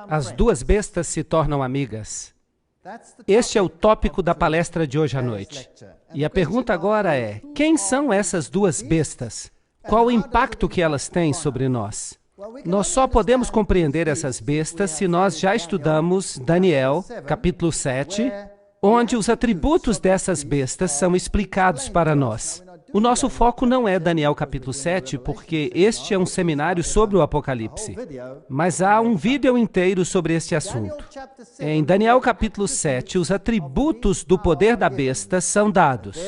As duas bestas se tornam amigas. Este é o tópico da palestra de hoje à noite. E a pergunta agora é, quem são essas duas bestas? Qual o impacto que elas têm sobre nós? Nós só podemos compreender essas bestas se nós já estudamos Daniel, capítulo 7, onde os atributos dessas bestas são explicados para nós. O nosso foco não é Daniel capítulo 7, porque este é um seminário sobre o Apocalipse. Mas há um vídeo inteiro sobre este assunto. Em Daniel capítulo 7, os atributos do poder da besta são dados.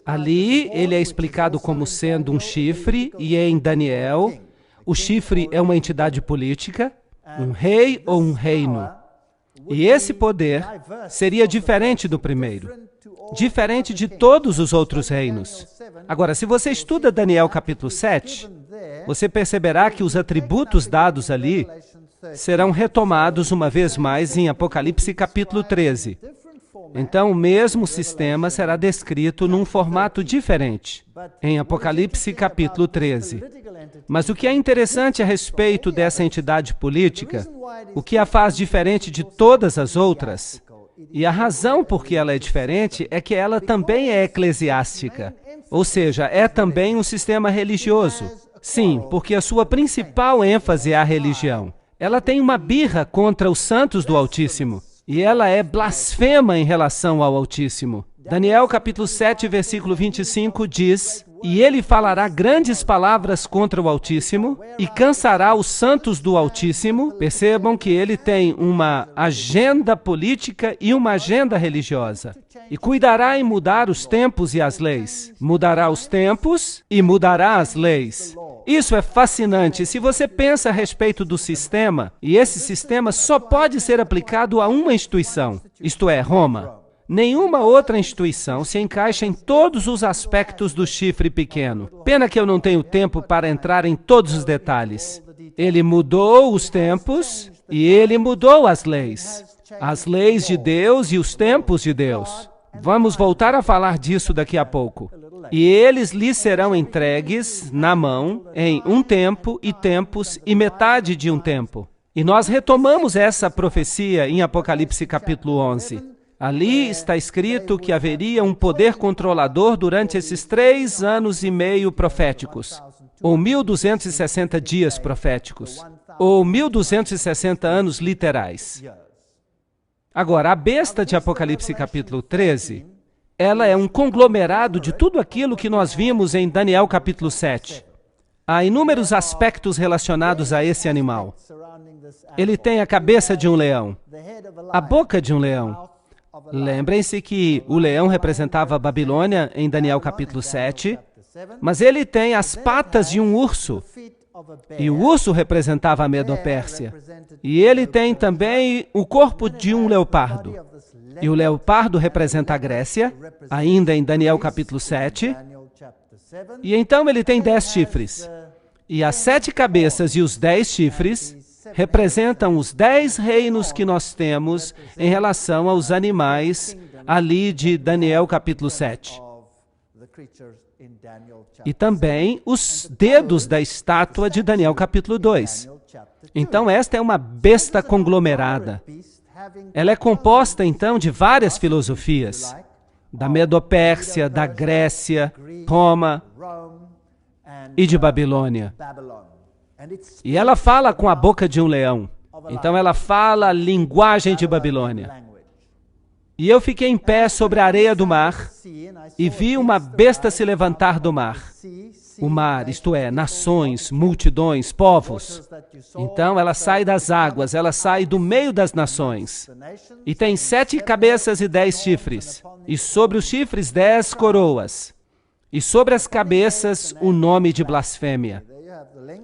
Ali, ele é explicado como sendo um chifre, e em Daniel, o chifre é uma entidade política, um rei ou um reino. E esse poder seria diferente do primeiro, diferente de todos os outros reinos. Agora, se você estuda Daniel capítulo 7, você perceberá que os atributos dados ali serão retomados uma vez mais em Apocalipse capítulo 13. Então, o mesmo sistema será descrito num formato diferente, em Apocalipse capítulo 13. Mas o que é interessante a respeito dessa entidade política, o que a faz diferente de todas as outras, e a razão por que ela é diferente é que ela também é eclesiástica, ou seja, é também um sistema religioso. Sim, porque a sua principal ênfase é a religião. Ela tem uma birra contra os santos do Altíssimo, e ela é blasfema em relação ao Altíssimo. Daniel capítulo 7, versículo 25 diz: "E ele falará grandes palavras contra o Altíssimo e cansará os santos do Altíssimo." Percebam que ele tem uma agenda política e uma agenda religiosa. "E cuidará em mudar os tempos e as leis." Mudará os tempos e mudará as leis. Isso é fascinante. Se você pensa a respeito do sistema, e esse sistema só pode ser aplicado a uma instituição, isto é, Roma. Nenhuma outra instituição se encaixa em todos os aspectos do chifre pequeno. Pena que eu não tenho tempo para entrar em todos os detalhes. Ele mudou os tempos e ele mudou as leis de Deus e os tempos de Deus. Vamos voltar a falar disso daqui a pouco. "E eles lhe serão entregues na mão em um tempo e tempos e metade de um tempo." E nós retomamos essa profecia em Apocalipse capítulo 11. Ali está escrito que haveria um poder controlador durante esses 3 anos e meio proféticos, ou 1260 dias proféticos, ou 1260 anos literais. Agora, a besta de Apocalipse capítulo 13, ela é um conglomerado de tudo aquilo que nós vimos em Daniel capítulo 7. Há inúmeros aspectos relacionados a esse animal. Ele tem a cabeça de um leão, a boca de um leão. Lembrem-se que o leão representava a Babilônia em Daniel capítulo 7, mas ele tem as patas de um urso, e o urso representava a Medo-Pérsia. E ele tem também o corpo de um leopardo, e o leopardo representa a Grécia, ainda em Daniel capítulo 7. E então ele tem 10 chifres, e as 7 cabeças e os 10 chifres representam os 10 reinos que nós temos em relação aos animais ali de Daniel capítulo 7. E também os dedos da estátua de Daniel capítulo 2. Então esta é uma besta conglomerada. Ela é composta então de várias filosofias, da Medo-Pérsia, da Grécia, Roma e de Babilônia. E ela fala com a boca de um leão. Então ela fala a linguagem de Babilônia. E eu fiquei em pé sobre a areia do mar e vi uma besta se levantar do mar. O mar, isto é, nações, multidões, povos. Então ela sai das águas, ela sai do meio das nações. E tem 7 cabeças e 10 chifres. E sobre os chifres 10 coroas. E sobre as cabeças o nome de blasfêmia.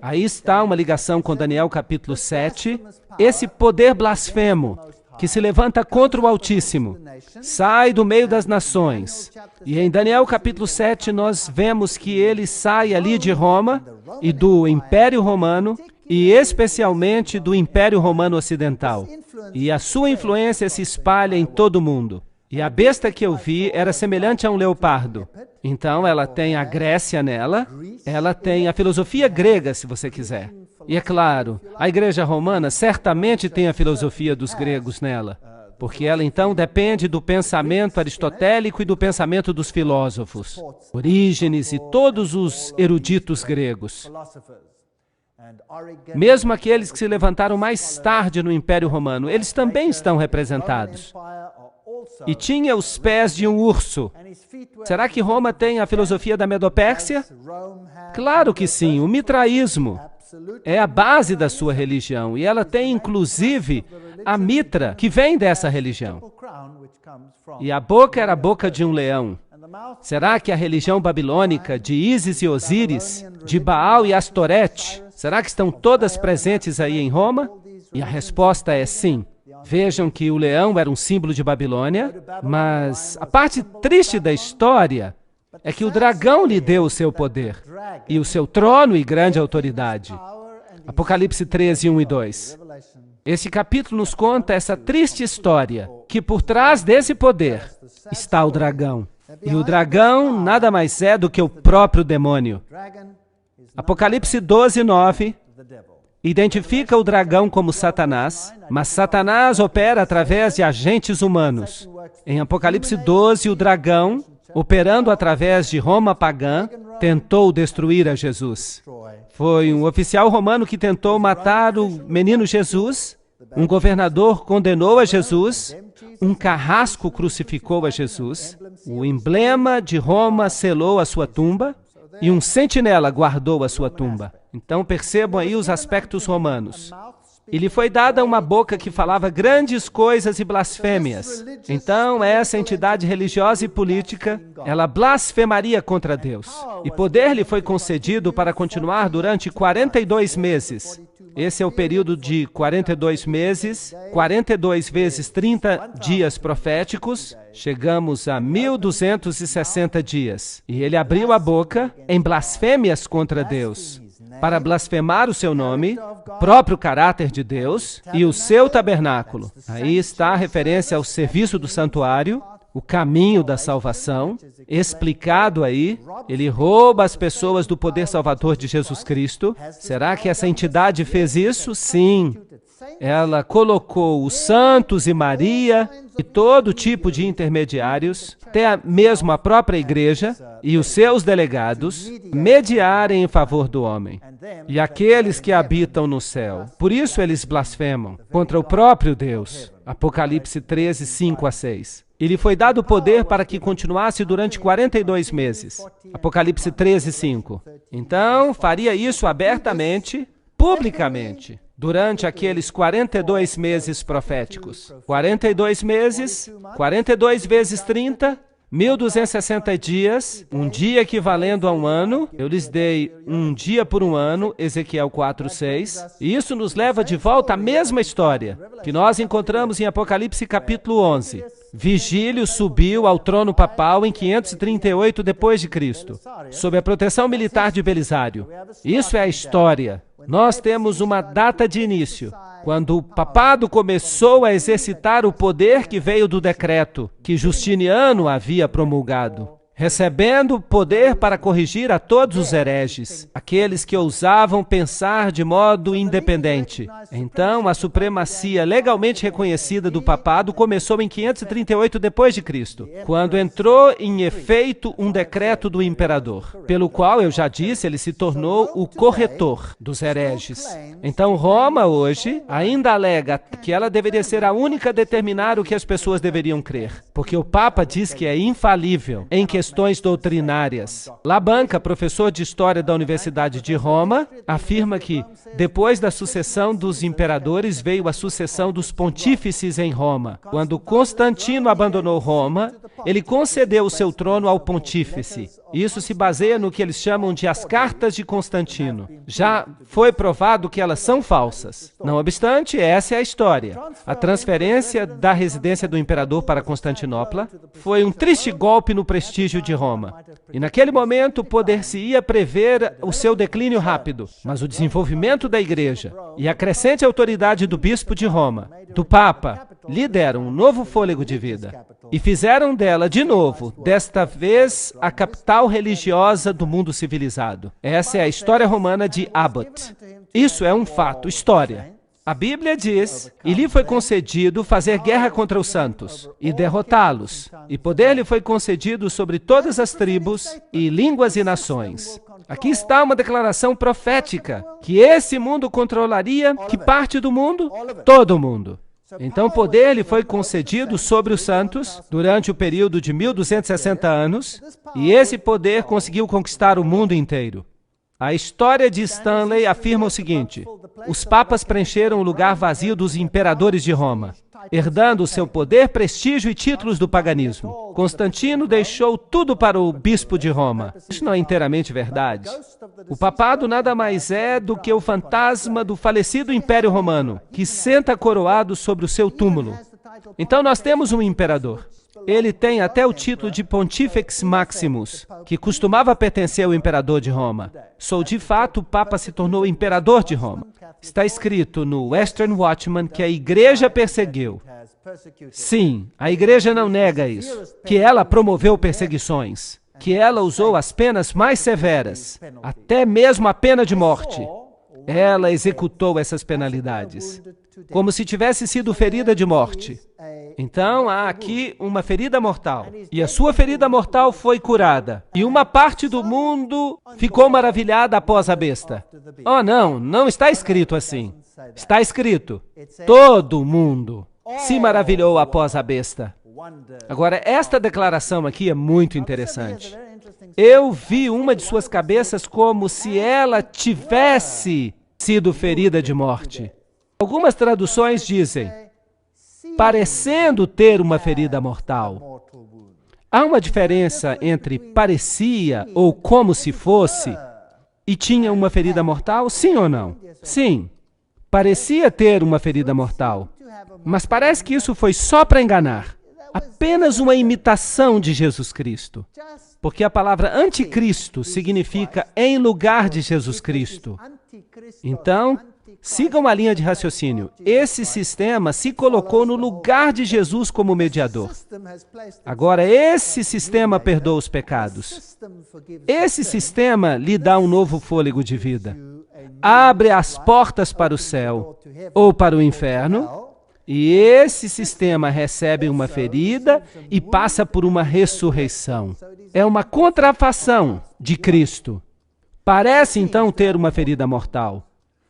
Aí está uma ligação com Daniel capítulo 7, esse poder blasfemo que se levanta contra o Altíssimo, sai do meio das nações. E em Daniel capítulo 7 nós vemos que ele sai ali de Roma e do Império Romano, e especialmente do Império Romano Ocidental. E a sua influência se espalha em todo o mundo. E a besta que eu vi era semelhante a um leopardo. Então, ela tem a Grécia nela, ela tem a filosofia grega, se você quiser. E é claro, a Igreja Romana certamente tem a filosofia dos gregos nela, porque ela então depende do pensamento aristotélico e do pensamento dos filósofos, Orígenes e todos os eruditos gregos. Mesmo aqueles que se levantaram mais tarde no Império Romano, eles também estão representados. E tinha os pés de um urso. Será que Roma tem a filosofia da Medopérsia? Claro que sim, o mitraísmo é a base da sua religião, e ela tem inclusive a mitra, que vem dessa religião. E a boca era a boca de um leão. Será que a religião babilônica de Ísis e Osíris, de Baal e Astorete, será que estão todas presentes aí em Roma? E a resposta é sim. Vejam que o leão era um símbolo de Babilônia, mas a parte triste da história é que o dragão lhe deu o seu poder, e o seu trono e grande autoridade. Apocalipse 13, 1 e 2. Esse capítulo nos conta essa triste história, que por trás desse poder está o dragão. E o dragão nada mais é do que o próprio demônio. Apocalipse 12, 9 identifica o dragão como Satanás, mas Satanás opera através de agentes humanos. Em Apocalipse 12, o dragão, operando através de Roma pagã, tentou destruir a Jesus. Foi um oficial romano que tentou matar o menino Jesus, um governador condenou a Jesus, um carrasco crucificou a Jesus, o emblema de Roma selou a sua tumba e um sentinela guardou a sua tumba. Então percebam aí os aspectos romanos. E lhe foi dada uma boca que falava grandes coisas e blasfêmias. Então, essa entidade religiosa e política, ela blasfemaria contra Deus. E poder lhe foi concedido para continuar durante 42 meses. Esse é o período de 42 meses, 42 vezes 30 dias proféticos, chegamos a 1.260 dias. E ele abriu a boca em blasfêmias contra Deus, para blasfemar o seu nome, próprio caráter de Deus e o seu tabernáculo. Aí está a referência ao serviço do santuário, o caminho da salvação, explicado aí. Ele rouba as pessoas do poder salvador de Jesus Cristo. Será que essa entidade fez isso? Sim. Ela colocou os santos e Maria e todo tipo de intermediários, até mesmo a própria igreja e os seus delegados, mediarem em favor do homem. E aqueles que habitam no céu. Por isso eles blasfemam contra o próprio Deus. Apocalipse 13, 5 a 6. E lhe foi dado poder para que continuasse durante 42 meses. Apocalipse 13, 5. Então, faria isso abertamente, publicamente, durante aqueles 42 meses proféticos. 42 meses, 42 vezes 30, 1.260 dias, um dia equivalendo a um ano. Eu lhes dei um dia por um ano, Ezequiel 4, 6. E isso nos leva de volta à mesma história que nós encontramos em Apocalipse capítulo 11. Vigílio subiu ao trono papal em 538 depois de Cristo, sob a proteção militar de Belisário. Isso é a história. Nós temos uma data de início, quando o papado começou a exercitar o poder que veio do decreto que Justiniano havia promulgado, recebendo poder para corrigir a todos os hereges, aqueles que ousavam pensar de modo independente. Então, a supremacia legalmente reconhecida do papado começou em 538 depois de Cristo, quando entrou em efeito um decreto do imperador, pelo qual, eu já disse, ele se tornou o corretor dos hereges. Então, Roma hoje ainda alega que ela deveria ser a única a determinar o que as pessoas deveriam crer, porque o Papa diz que é infalível em questões doutrinárias. Labanca, professor de História da Universidade de Roma, afirma que, depois da sucessão dos imperadores, veio a sucessão dos pontífices em Roma. Quando Constantino abandonou Roma, ele concedeu o seu trono ao pontífice. Isso se baseia no que eles chamam de as cartas de Constantino. Já foi provado que elas são falsas. Não obstante, essa é a história. A transferência da residência do imperador para Constantinopla foi um triste golpe no prestígio de Roma. E naquele momento poder-se-ia prever o seu declínio rápido, mas o desenvolvimento da igreja e a crescente autoridade do bispo de Roma, do Papa, lhe deram um novo fôlego de vida e fizeram dela, de novo, desta vez, a capital religiosa do mundo civilizado. Essa é a história romana de Abbott. Isso é um fato, história. A Bíblia diz, e lhe foi concedido fazer guerra contra os santos e derrotá-los. E poder lhe foi concedido sobre todas as tribos e línguas e nações. Aqui está uma declaração profética, que esse mundo controlaria que parte do mundo? Todo o mundo. Então, poder lhe foi concedido sobre os santos durante o período de 1260 anos, e esse poder conseguiu conquistar o mundo inteiro. A história de Stanley afirma o seguinte: os papas preencheram o lugar vazio dos imperadores de Roma, herdando seu poder, prestígio e títulos do paganismo. Constantino deixou tudo para o bispo de Roma. Isso não é inteiramente verdade. O papado nada mais é do que o fantasma do falecido Império Romano, que senta coroado sobre o seu túmulo. Então nós temos um imperador. Ele tem até o título de Pontifex Maximus, que costumava pertencer ao imperador de Roma. De fato, o Papa se tornou imperador de Roma. Está escrito no Western Watchman que a igreja perseguiu. Sim, a igreja não nega isso, que ela promoveu perseguições, que ela usou as penas mais severas, até mesmo a pena de morte. Ela executou essas penalidades, como se tivesse sido ferida de morte. Então, há aqui uma ferida mortal, e a sua ferida mortal foi curada. E uma parte do mundo ficou maravilhada após a besta. Oh, não está escrito assim. Está escrito, todo mundo se maravilhou após a besta. Agora, esta declaração aqui é muito interessante. Eu vi uma de suas cabeças como se ela tivesse sido ferida de morte. Algumas traduções dizem, parecendo ter uma ferida mortal. Há uma diferença entre parecia ou como se fosse e tinha uma ferida mortal? Sim ou não? Sim. Parecia ter uma ferida mortal. Mas parece que isso foi só para enganar. Apenas uma imitação de Jesus Cristo. Porque a palavra anticristo significa em lugar de Jesus Cristo. Então, sigam a linha de raciocínio. Esse sistema se colocou no lugar de Jesus como mediador. Agora, esse sistema perdoa os pecados. Esse sistema lhe dá um novo fôlego de vida. Abre as portas para o céu ou para o inferno. E esse sistema recebe uma ferida e passa por uma ressurreição. É uma contrafação de Cristo. Parece, então, ter uma ferida mortal.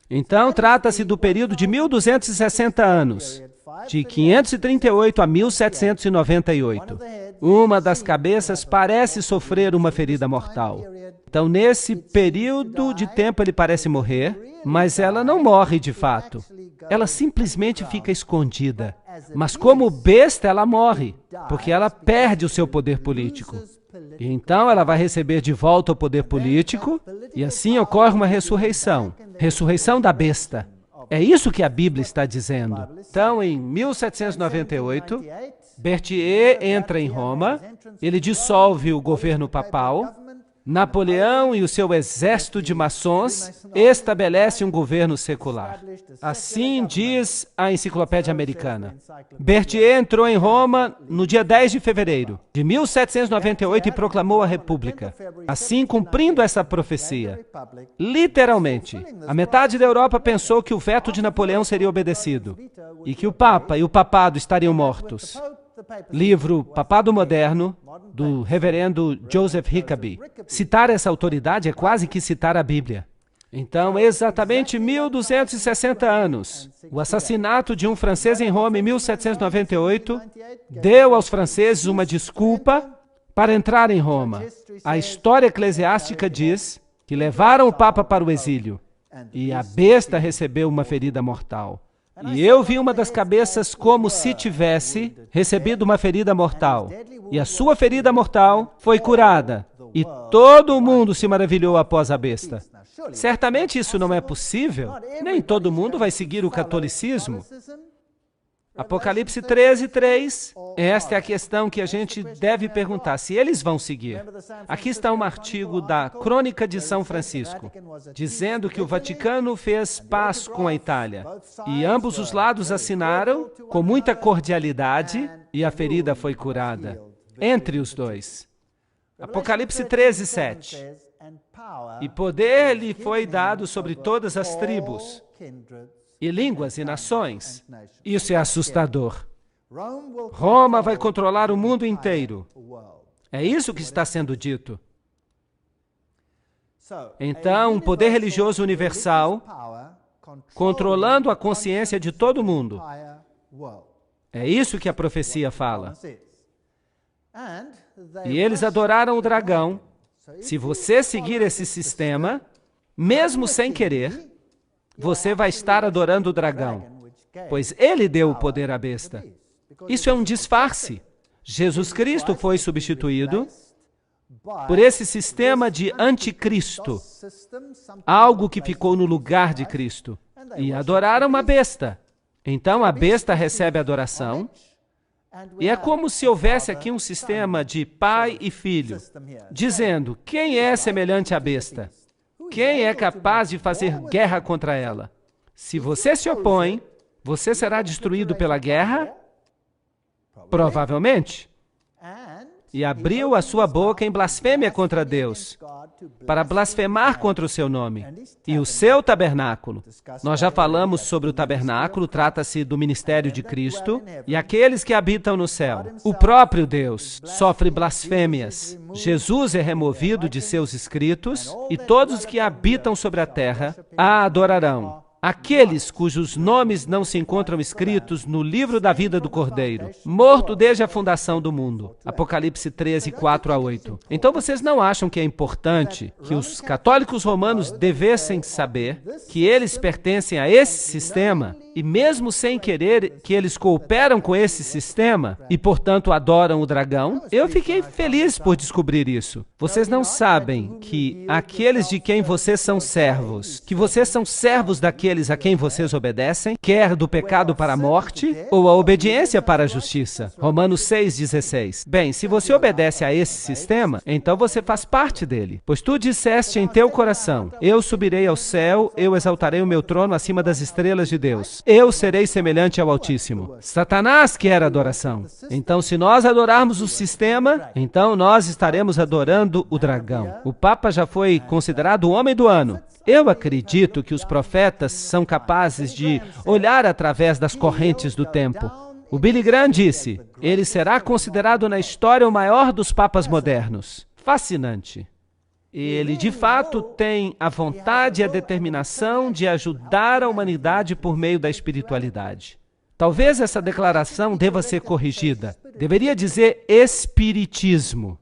Então, trata-se do período de 1260 anos, de 538 a 1798. Uma das cabeças parece sofrer uma ferida mortal. Então, nesse período de tempo, ele parece morrer, mas ela não morre de fato. Ela simplesmente fica escondida. Mas como besta, ela morre, porque ela perde o seu poder político. E então ela vai receber de volta o poder político, e assim ocorre uma ressurreição. Ressurreição da besta. É isso que a Bíblia está dizendo. Então, em 1798, Berthier entra em Roma, ele dissolve o governo papal, Napoleão e o seu exército de maçons estabelecem um governo secular. Assim diz a Enciclopédia Americana. Berthier entrou em Roma no dia 10 de fevereiro de 1798 e proclamou a República, assim cumprindo essa profecia. Literalmente, a metade da Europa pensou que o veto de Napoleão seria obedecido e que o Papa e o Papado estariam mortos. Livro Papado Moderno, do reverendo Joseph Hickeby. Citar essa autoridade é quase que citar a Bíblia. Então, exatamente 1260 anos, o assassinato de um francês em Roma em 1798 deu aos franceses uma desculpa para entrar em Roma. A história eclesiástica diz que levaram o Papa para o exílio e a besta recebeu uma ferida mortal. E eu vi uma das cabeças como se tivesse recebido uma ferida mortal. E a sua ferida mortal foi curada. E todo mundo se maravilhou após a besta. Certamente isso não é possível. Nem todo mundo vai seguir o catolicismo. Apocalipse 13:3. Esta é a questão que a gente deve perguntar, se eles vão seguir. Aqui está um artigo da Crônica de São Francisco, dizendo que o Vaticano fez paz com a Itália, e ambos os lados assinaram com muita cordialidade, e a ferida foi curada entre os dois. Apocalipse 13:7. E poder lhe foi dado sobre todas as tribos, e línguas e nações. Isso é assustador. Roma vai controlar o mundo inteiro. É isso que está sendo dito. Então, um poder religioso universal controlando a consciência de todo mundo. É isso que a profecia fala. E eles adoraram o dragão. Se você seguir esse sistema, mesmo sem querer, você vai estar adorando o dragão, pois ele deu o poder à besta. Isso é um disfarce. Jesus Cristo foi substituído por esse sistema de anticristo, algo que ficou no lugar de Cristo. E adoraram uma besta. Então a besta recebe adoração. E é como se houvesse aqui um sistema de pai e filho, dizendo: quem é semelhante à besta? Quem é capaz de fazer guerra contra ela? Se você se opõe, você será destruído pela guerra? Provavelmente. E abriu a sua boca em blasfêmia contra Deus, para blasfemar contra o seu nome e o seu tabernáculo. Nós já falamos sobre o tabernáculo, trata-se do ministério de Cristo e aqueles que habitam no céu. O próprio Deus sofre blasfêmias. Jesus é removido de seus escritos e todos que habitam sobre a terra a adorarão. Aqueles cujos nomes não se encontram escritos no livro da vida do Cordeiro, morto desde a fundação do mundo. Apocalipse 13, 4-8. Então vocês não acham que é importante que os católicos romanos devessem saber que eles pertencem a esse sistema e mesmo sem querer que eles cooperam com esse sistema e, portanto, adoram o dragão? Eu fiquei feliz por descobrir isso. Vocês não sabem que aqueles de quem vocês são servos, que vocês são servos daqueles a quem vocês obedecem, quer do pecado para a morte ou a obediência para a justiça. Romanos 6,16. Bem, se você obedece a esse sistema, então você faz parte dele. Pois tu disseste em teu coração: eu subirei ao céu, eu exaltarei o meu trono acima das estrelas de Deus. Eu serei semelhante ao Altíssimo. Satanás quer adoração. Então, se nós adorarmos o sistema, então nós estaremos adorando o dragão. O Papa já foi considerado o homem do ano. Eu acredito que os profetas são capazes de olhar através das correntes do tempo. O Billy Graham disse: ele será considerado na história o maior dos papas modernos. Fascinante. Ele, de fato, tem a vontade e a determinação de ajudar a humanidade por meio da espiritualidade. Talvez essa declaração deva ser corrigida. Deveria dizer espiritismo.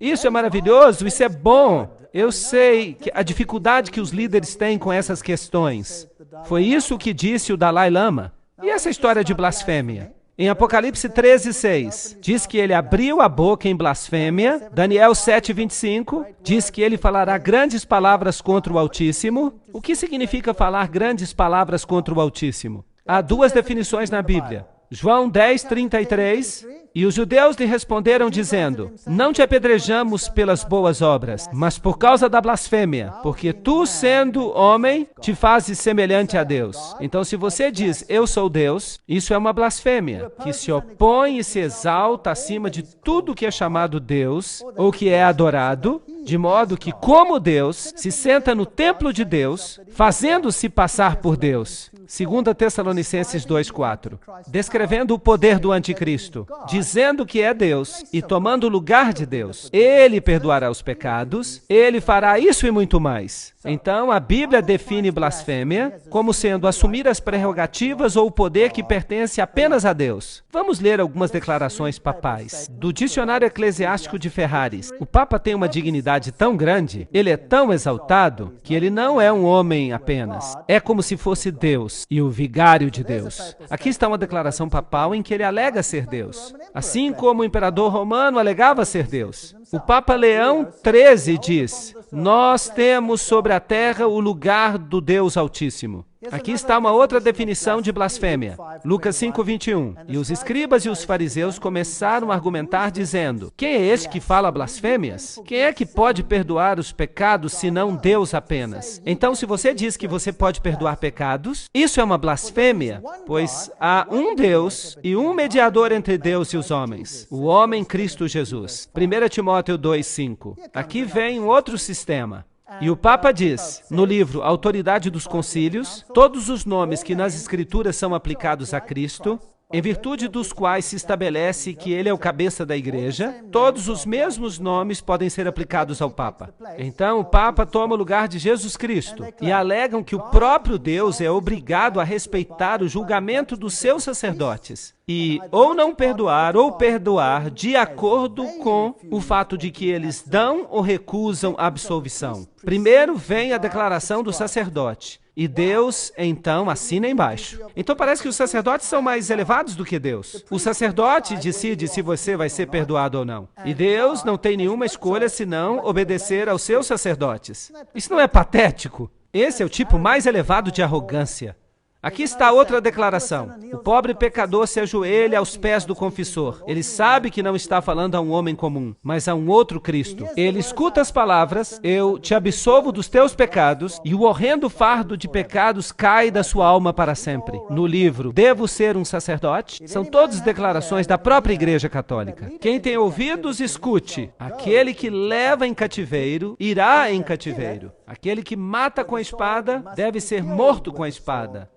Isso é maravilhoso, isso é bom. Eu sei que a dificuldade que os líderes têm com essas questões. Foi isso que disse o Dalai Lama. E essa história de blasfêmia? Em Apocalipse 13:6, diz que ele abriu a boca em blasfêmia. Daniel 7:25, diz que ele falará grandes palavras contra o Altíssimo. O que significa falar grandes palavras contra o Altíssimo? Há duas definições na Bíblia. João 10:33, e os judeus lhe responderam dizendo: não te apedrejamos pelas boas obras, mas por causa da blasfêmia, porque tu, sendo homem, te fazes semelhante a Deus. Então, se você diz, eu sou Deus, isso é uma blasfêmia, que se opõe e se exalta acima de tudo que é chamado Deus, ou que é adorado, de modo que, como Deus, se senta no templo de Deus, fazendo-se passar por Deus. 2 Tessalonicenses 2:4. Descrevendo o poder do anticristo, dizendo que é Deus e tomando o lugar de Deus. Ele perdoará os pecados, ele fará isso e muito mais. Então, a Bíblia define blasfêmia como sendo assumir as prerrogativas ou o poder que pertence apenas a Deus. Vamos ler algumas declarações papais. Do Dicionário Eclesiástico de Ferraris. O Papa tem uma dignidade tão grande, ele é tão exaltado, que ele não é um homem apenas. É como se fosse Deus e o vigário de Deus. Aqui está uma declaração papal em que ele alega ser Deus, assim como o imperador romano alegava ser Deus. O Papa Leão XIII diz: nós temos sobre a terra o lugar do Deus Altíssimo. Aqui está uma outra definição de blasfêmia. Lucas 5:21. E os escribas e os fariseus começaram a argumentar dizendo: quem é este que fala blasfêmias? Quem é que pode perdoar os pecados senão Deus apenas? Então, se você diz que você pode perdoar pecados, isso é uma blasfêmia, pois há um Deus e um mediador entre Deus e os homens, o homem Cristo Jesus. 1 Timóteo 2:5. Aqui vem um outro sistema. E o Papa diz, no livro Autoridade dos Concílios, todos os nomes que nas Escrituras são aplicados a Cristo, em virtude dos quais se estabelece que ele é o cabeça da Igreja, todos os mesmos nomes podem ser aplicados ao Papa. Então, o Papa toma o lugar de Jesus Cristo e alegam que o próprio Deus é obrigado a respeitar o julgamento dos seus sacerdotes e ou não perdoar ou perdoar de acordo com o fato de que eles dão ou recusam a absolvição. Primeiro vem a declaração do sacerdote. E Deus, então, assina embaixo. Então parece que os sacerdotes são mais elevados do que Deus. O sacerdote decide se você vai ser perdoado ou não. E Deus não tem nenhuma escolha senão obedecer aos seus sacerdotes. Isso não é patético? Esse é o tipo mais elevado de arrogância. Aqui está outra declaração. O pobre pecador se ajoelha aos pés do confessor. Ele sabe que não está falando a um homem comum, mas a um outro Cristo. Ele escuta as palavras, eu te absolvo dos teus pecados, e o horrendo fardo de pecados cai da sua alma para sempre. No livro Devo Ser um Sacerdote, são todas declarações da própria Igreja Católica. Quem tem ouvidos, escute. Aquele que leva em cativeiro, irá em cativeiro. Aquele que mata com a espada, deve ser morto com a espada.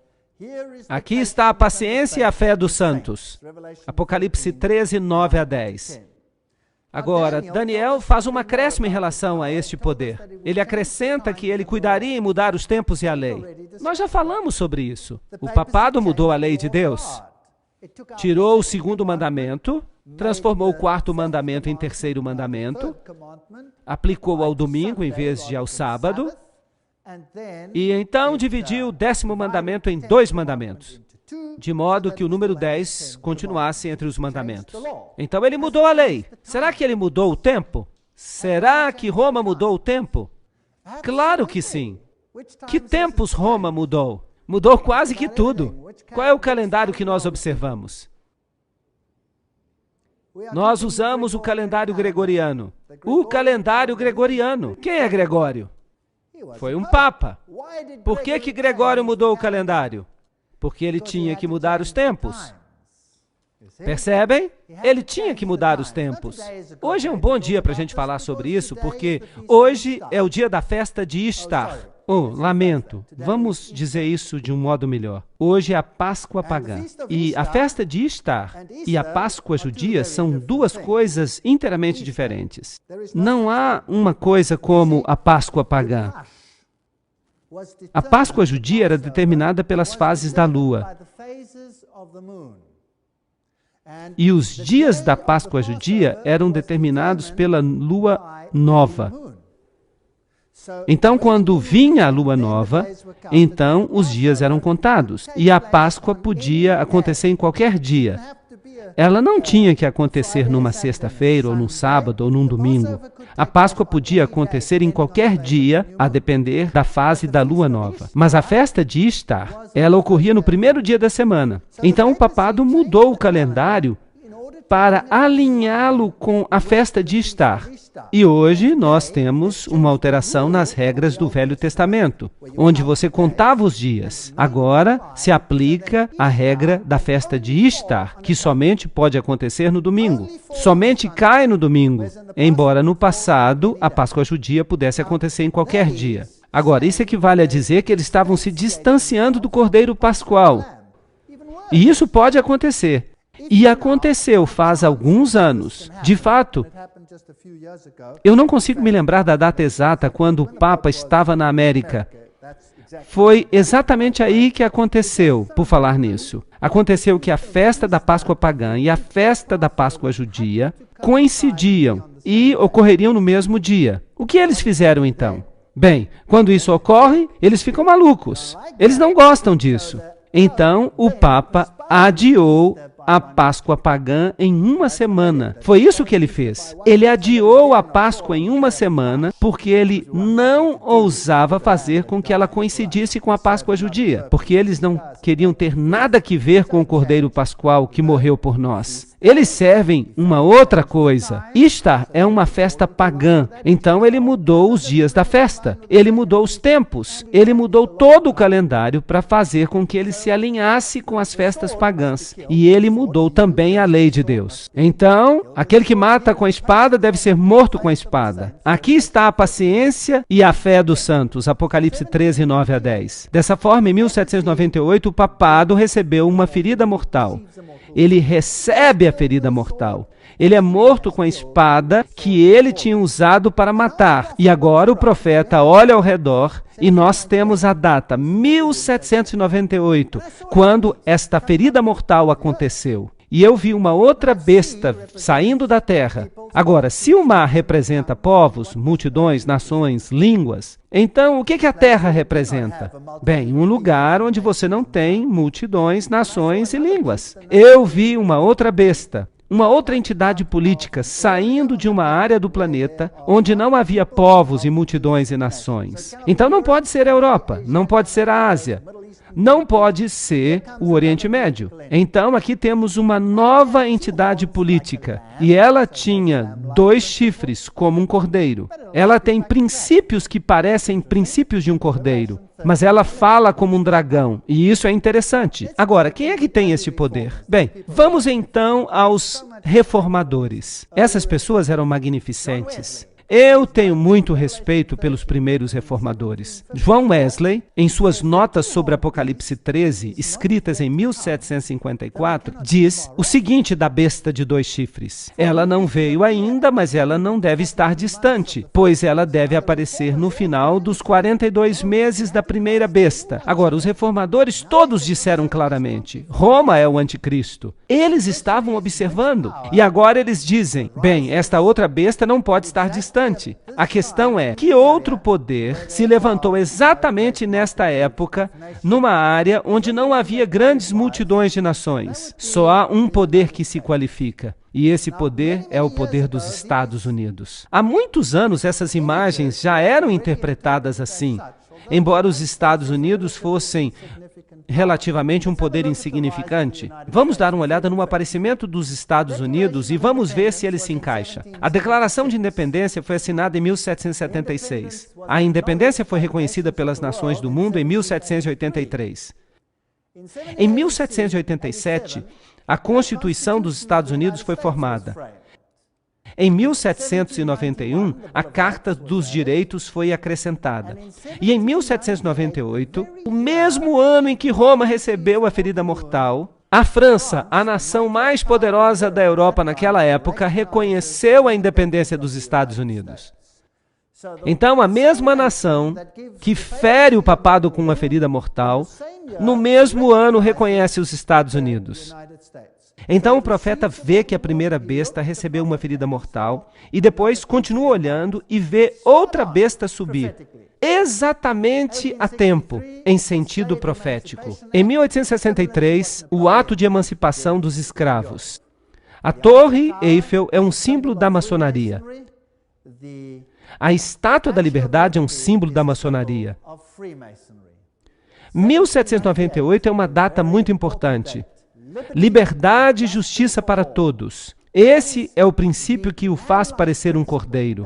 Aqui está a paciência e a fé dos santos. Apocalipse 13, 9 a 10. Agora, Daniel faz um acréscimo em relação a este poder. Ele acrescenta que ele cuidaria em mudar os tempos e a lei. Nós já falamos sobre isso. O papado mudou a lei de Deus. Tirou o segundo mandamento, transformou o quarto mandamento em terceiro mandamento, aplicou ao domingo em vez de ao sábado, e então dividiu o 10º mandamento em 2 mandamentos, de modo que o número 10 continuasse entre os mandamentos. Então ele mudou a lei. Será que ele mudou o tempo? Será que Roma mudou o tempo? Claro que sim. Que tempos Roma mudou? Mudou quase que tudo. Qual é o calendário que nós observamos? Nós usamos o calendário gregoriano. O calendário gregoriano. Quem é Gregório? Foi um papa. Por que Gregório mudou o calendário? Porque ele tinha que mudar os tempos. Percebem? Ele tinha que mudar os tempos. Hoje é um bom dia para a gente falar sobre isso, porque hoje é o dia da festa de Ishtar. Lamento, vamos dizer isso de um modo melhor. Hoje é a Páscoa pagã. E a festa de Ishtar e a Páscoa judia são duas coisas inteiramente diferentes. Não há uma coisa como a Páscoa pagã. A Páscoa judia era determinada pelas fases da lua. E os dias da Páscoa judia eram determinados pela lua nova. Então, quando vinha a lua nova, então os dias eram contados. E a Páscoa podia acontecer em qualquer dia. Ela não tinha que acontecer numa sexta-feira, ou num sábado, ou num domingo. A Páscoa podia acontecer em qualquer dia, a depender da fase da lua nova. Mas a festa de Ishtar, ela ocorria no primeiro dia da semana. Então o papado mudou o calendário para alinhá-lo com a festa de Ishtar. E hoje nós temos uma alteração nas regras do Velho Testamento, onde você contava os dias. Agora se aplica a regra da festa de Ishtar, que somente pode acontecer no domingo. Somente cai no domingo, embora no passado a Páscoa judia pudesse acontecer em qualquer dia. Agora, isso equivale a dizer que eles estavam se distanciando do Cordeiro Pascual. E isso pode acontecer. E aconteceu faz alguns anos. De fato, eu não consigo me lembrar da data exata quando o Papa estava na América. Foi exatamente aí que aconteceu, por falar nisso. Aconteceu que a festa da Páscoa pagã e a festa da Páscoa judia coincidiam e ocorreriam no mesmo dia. O que eles fizeram então? Bem, quando isso ocorre, eles ficam malucos. Eles não gostam disso. Então, o Papa adiou a Páscoa pagã em uma semana. Foi isso que ele fez. Ele adiou a Páscoa em uma semana porque ele não ousava fazer com que ela coincidisse com a Páscoa judia, porque eles não queriam ter nada que ver com o Cordeiro Pascual que morreu por nós. Eles servem uma outra coisa. Ishtar é uma festa pagã, então ele mudou os dias da festa, ele mudou os tempos, ele mudou todo o calendário para fazer com que ele se alinhasse com as festas pagãs. E ele mudou também a lei de Deus. Então, aquele que mata com a espada deve ser morto com a espada. Aqui está a paciência e a fé dos santos, Apocalipse 13, 9 a 10. Dessa forma, em 1798, o papado recebeu uma ferida mortal. Ele recebe a ferida mortal. Ele é morto com a espada que ele tinha usado para matar. E agora o profeta olha ao redor e nós temos a data 1798, quando esta ferida mortal aconteceu. E eu vi uma outra besta saindo da terra. Agora, se o mar representa povos, multidões, nações, línguas, então o que a terra representa? Bem, um lugar onde você não tem multidões, nações e línguas. Eu vi uma outra besta, uma outra entidade política saindo de uma área do planeta onde não havia povos e multidões e nações. Então não pode ser a Europa, não pode ser a Ásia. Não pode ser o Oriente Médio. Então, aqui temos uma nova entidade política. E ela tinha 2 chifres, como um cordeiro. Ela tem princípios que parecem princípios de um cordeiro. Mas ela fala como um dragão. E isso é interessante. Agora, quem é que tem esse poder? Bem, vamos então aos reformadores. Essas pessoas eram magnificentes. Eu tenho muito respeito pelos primeiros reformadores. John Wesley, em suas notas sobre Apocalipse 13, escritas em 1754, diz o seguinte da besta de 2 chifres. Ela não veio ainda, mas ela não deve estar distante, pois ela deve aparecer no final dos 42 meses da primeira besta. Agora, os reformadores todos disseram claramente, Roma é o anticristo. Eles estavam observando, e agora eles dizem, bem, esta outra besta não pode estar distante. A questão é, que outro poder se levantou exatamente nesta época, numa área onde não havia grandes multidões de nações? Só há um poder que se qualifica. E esse poder é o poder dos Estados Unidos. Há muitos anos essas imagens já eram interpretadas assim, embora os Estados Unidos fossem relativamente um poder insignificante. Vamos dar uma olhada no aparecimento dos Estados Unidos e vamos ver se ele se encaixa. A Declaração de Independência foi assinada em 1776. A independência foi reconhecida pelas nações do mundo em 1783. Em 1787, a Constituição dos Estados Unidos foi formada. Em 1791, a Carta dos Direitos foi acrescentada. E em 1798, o mesmo ano em que Roma recebeu a ferida mortal, a França, a nação mais poderosa da Europa naquela época, reconheceu a independência dos Estados Unidos. Então, a mesma nação que fere o papado com uma ferida mortal, no mesmo ano reconhece os Estados Unidos. Então o profeta vê que a primeira besta recebeu uma ferida mortal e depois continua olhando e vê outra besta subir, exatamente a tempo, em sentido profético. Em 1863, o ato de emancipação dos escravos. A Torre Eiffel é um símbolo da maçonaria. A Estátua da Liberdade é um símbolo da maçonaria. 1798 é uma data muito importante. Liberdade e justiça para todos. Esse é o princípio que o faz parecer um cordeiro.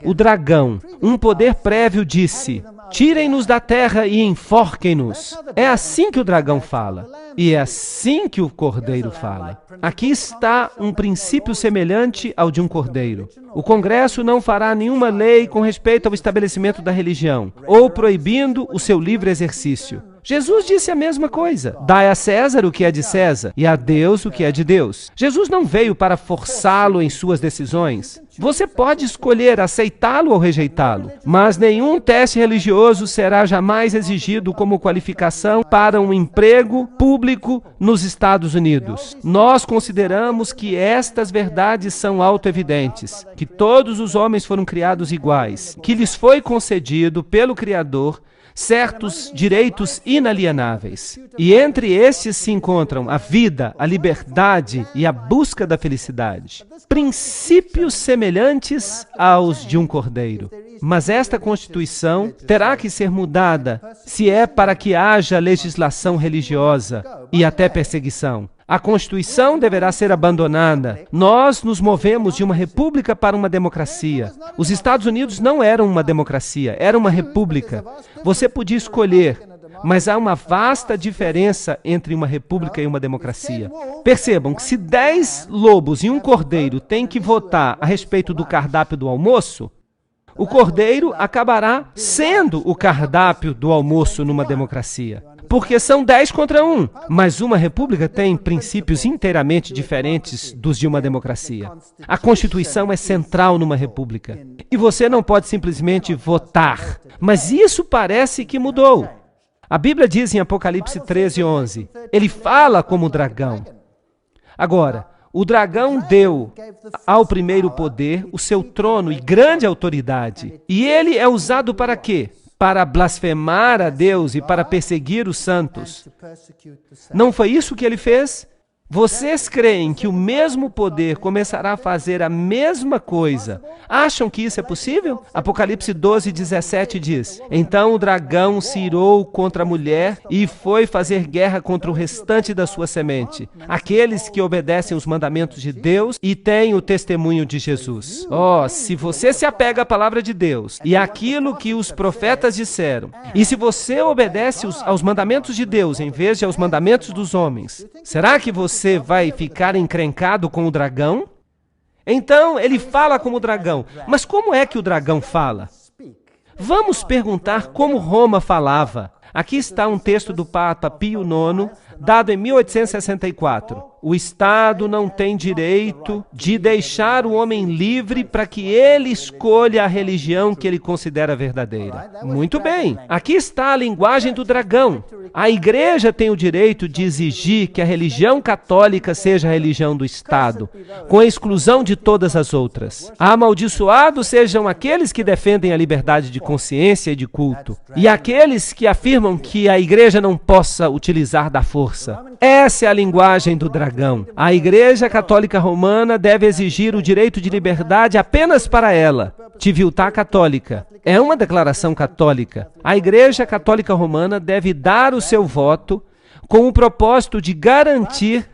O dragão, um poder prévio, disse, tirem-nos da terra e enforquem-nos. É assim que o dragão fala. E é assim que o cordeiro fala. Aqui está um princípio semelhante ao de um cordeiro. O Congresso não fará nenhuma lei com respeito ao estabelecimento da religião, ou proibindo o seu livre exercício. Jesus disse a mesma coisa. Dai a César o que é de César e a Deus o que é de Deus. Jesus não veio para forçá-lo em suas decisões. Você pode escolher aceitá-lo ou rejeitá-lo, mas nenhum teste religioso será jamais exigido como qualificação para um emprego público nos Estados Unidos. Nós consideramos que estas verdades são autoevidentes, que todos os homens foram criados iguais, que lhes foi concedido pelo Criador certos direitos inalienáveis. E entre estes se encontram a vida, a liberdade e a busca da felicidade. Princípios semelhantes aos de um cordeiro. Mas esta Constituição terá que ser mudada se é para que haja legislação religiosa e até perseguição. A Constituição deverá ser abandonada. Nós nos movemos de uma república para uma democracia. Os Estados Unidos não eram uma democracia, era uma república. Você podia escolher, mas há uma vasta diferença entre uma república e uma democracia. Percebam que se 10 lobos e um cordeiro têm que votar a respeito do cardápio do almoço, o cordeiro acabará sendo o cardápio do almoço numa democracia. Porque são 10 contra 1, mas uma república tem princípios inteiramente diferentes dos de uma democracia. A Constituição é central numa república. E você não pode simplesmente votar. Mas isso parece que mudou. A Bíblia diz em Apocalipse 13:11, ele fala como dragão. Agora, o dragão deu ao primeiro poder o seu trono e grande autoridade. E ele é usado para quê? Para blasfemar a Deus e para perseguir os santos. Não foi isso que ele fez? Vocês creem que o mesmo poder começará a fazer a mesma coisa? Acham que isso é possível? Apocalipse 12:17 diz, então o dragão se irou contra a mulher e foi fazer guerra contra o restante da sua semente, aqueles que obedecem os mandamentos de Deus e têm o testemunho de Jesus. Se você se apega à palavra de Deus e àquilo que os profetas disseram, e se você obedece aos mandamentos de Deus em vez de aos mandamentos dos homens, será que você vai ficar encrencado com o dragão? Então, ele fala como dragão. Mas como é que o dragão fala? Vamos perguntar como Roma falava. Aqui está um texto do Papa Pio IX, dado em 1864. O Estado não tem direito de deixar o homem livre para que ele escolha a religião que ele considera verdadeira. Muito bem, aqui está a linguagem do dragão. A igreja tem o direito de exigir que a religião católica seja a religião do Estado, com a exclusão de todas as outras. Amaldiçoados sejam aqueles que defendem a liberdade de consciência e de culto, e aqueles que afirmam que a igreja não possa utilizar da força. Essa é a linguagem do dragão. A Igreja Católica Romana deve exigir o direito de liberdade apenas para ela. Civiltà Católica. É uma declaração católica. A Igreja Católica Romana deve dar o seu voto com o propósito de garantir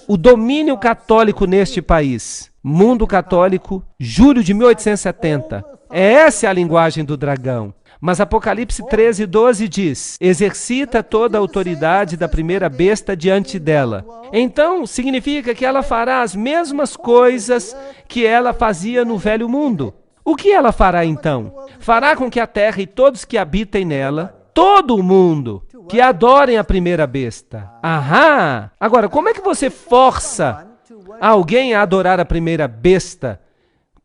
o domínio católico neste país. Mundo Católico, julho de 1870. Essa é a linguagem do dragão. Mas Apocalipse 13:12 diz, exercita toda a autoridade da primeira besta diante dela. Então, significa que ela fará as mesmas coisas que ela fazia no velho mundo. O que ela fará então? Fará com que a terra e todos que habitem nela, todo o mundo, que adorem a primeira besta. Ahá! Agora, como é que você força alguém a adorar a primeira besta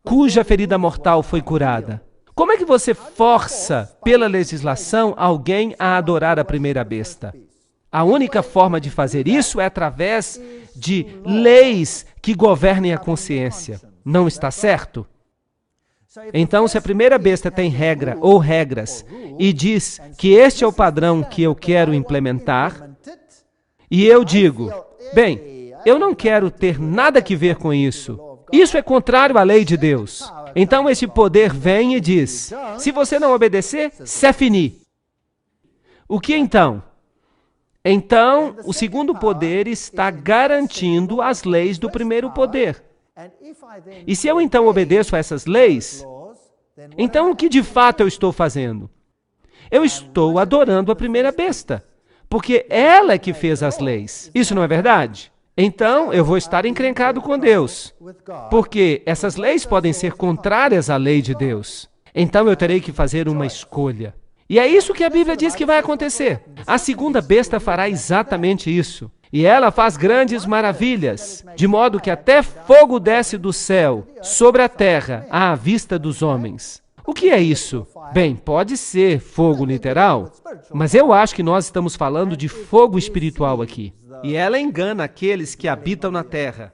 cuja ferida mortal foi curada? Como é que você força, pela legislação, alguém a adorar a primeira besta? A única forma de fazer isso é através de leis que governem a consciência. Não está certo? Então, se a primeira besta tem regra ou regras e diz que este é o padrão que eu quero implementar, e eu digo, bem, eu não quero ter nada que ver com isso. Isso é contrário à lei de Deus. Então esse poder vem e diz, se você não obedecer, c'est fini. O que então? Então, o segundo poder está garantindo as leis do primeiro poder. E se eu então obedeço a essas leis, então o que de fato eu estou fazendo? Eu estou adorando a primeira besta, porque ela é que fez as leis. Isso não é verdade? Então, eu vou estar encrencado com Deus, porque essas leis podem ser contrárias à lei de Deus. Então, eu terei que fazer uma escolha. E é isso que a Bíblia diz que vai acontecer. A segunda besta fará exatamente isso. E ela faz grandes maravilhas, de modo que até fogo desce do céu sobre a terra à vista dos homens. O que é isso? Bem, pode ser fogo literal, mas eu acho que nós estamos falando de fogo espiritual aqui. E ela engana aqueles que habitam na terra.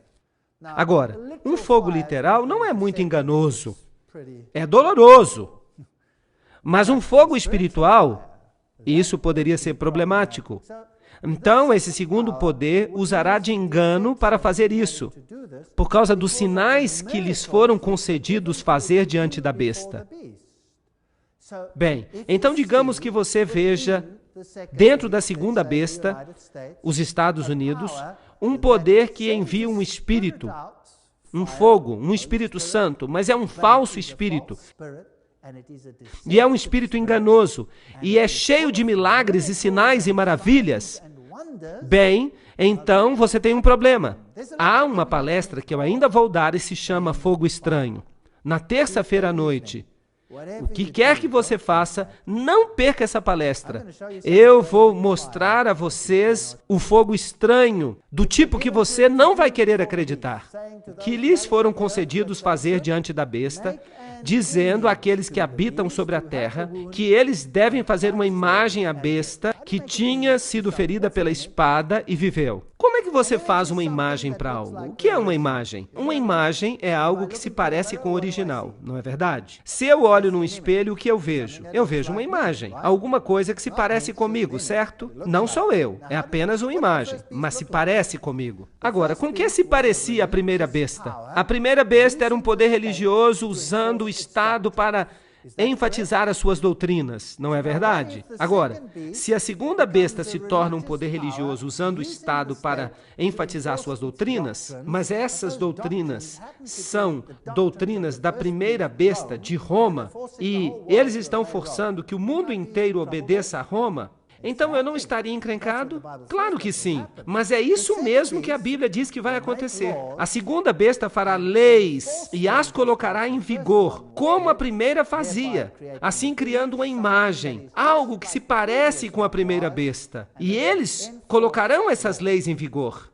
Agora, um fogo literal não é muito enganoso. É doloroso. Mas um fogo espiritual Isso poderia ser problemático. Então, esse segundo poder usará de engano para fazer isso, por causa dos sinais que lhes foram concedidos fazer diante da besta. Bem, então digamos que você veja, dentro da segunda besta, os Estados Unidos, um poder que envia um espírito, um fogo, um Espírito Santo, mas é um falso espírito. E é um espírito enganoso, e é cheio de milagres e sinais e maravilhas. Bem, então você tem um problema. Há uma palestra que eu ainda vou dar e se chama Fogo Estranho, na terça-feira à noite. O que quer que você faça, não perca essa palestra. Eu vou mostrar a vocês o fogo estranho, do tipo que você não vai querer acreditar, que lhes foram concedidos fazer diante da besta, dizendo àqueles que habitam sobre a terra que eles devem fazer uma imagem à besta que tinha sido ferida pela espada e viveu. Como é que você faz uma imagem para algo? O que é uma imagem? Uma imagem é algo que se parece com o original, não é verdade? Se eu olho num espelho, o que eu vejo? Eu vejo uma imagem, alguma coisa que se parece comigo, certo? Não sou eu, é apenas uma imagem, mas se parece comigo. Agora, com que se parecia a primeira besta? A primeira besta era um poder religioso usando o Estado para enfatizar as suas doutrinas, não é verdade? Agora, se a segunda besta se torna um poder religioso usando o Estado para enfatizar suas doutrinas, mas essas doutrinas são doutrinas da primeira besta, de Roma, e eles estão forçando que o mundo inteiro obedeça a Roma, então eu não estaria encrencado? Claro que sim, mas é isso mesmo que a Bíblia diz que vai acontecer. A segunda besta fará leis e as colocará em vigor, como a primeira fazia, assim criando uma imagem, algo que se parece com a primeira besta. E eles colocarão essas leis em vigor.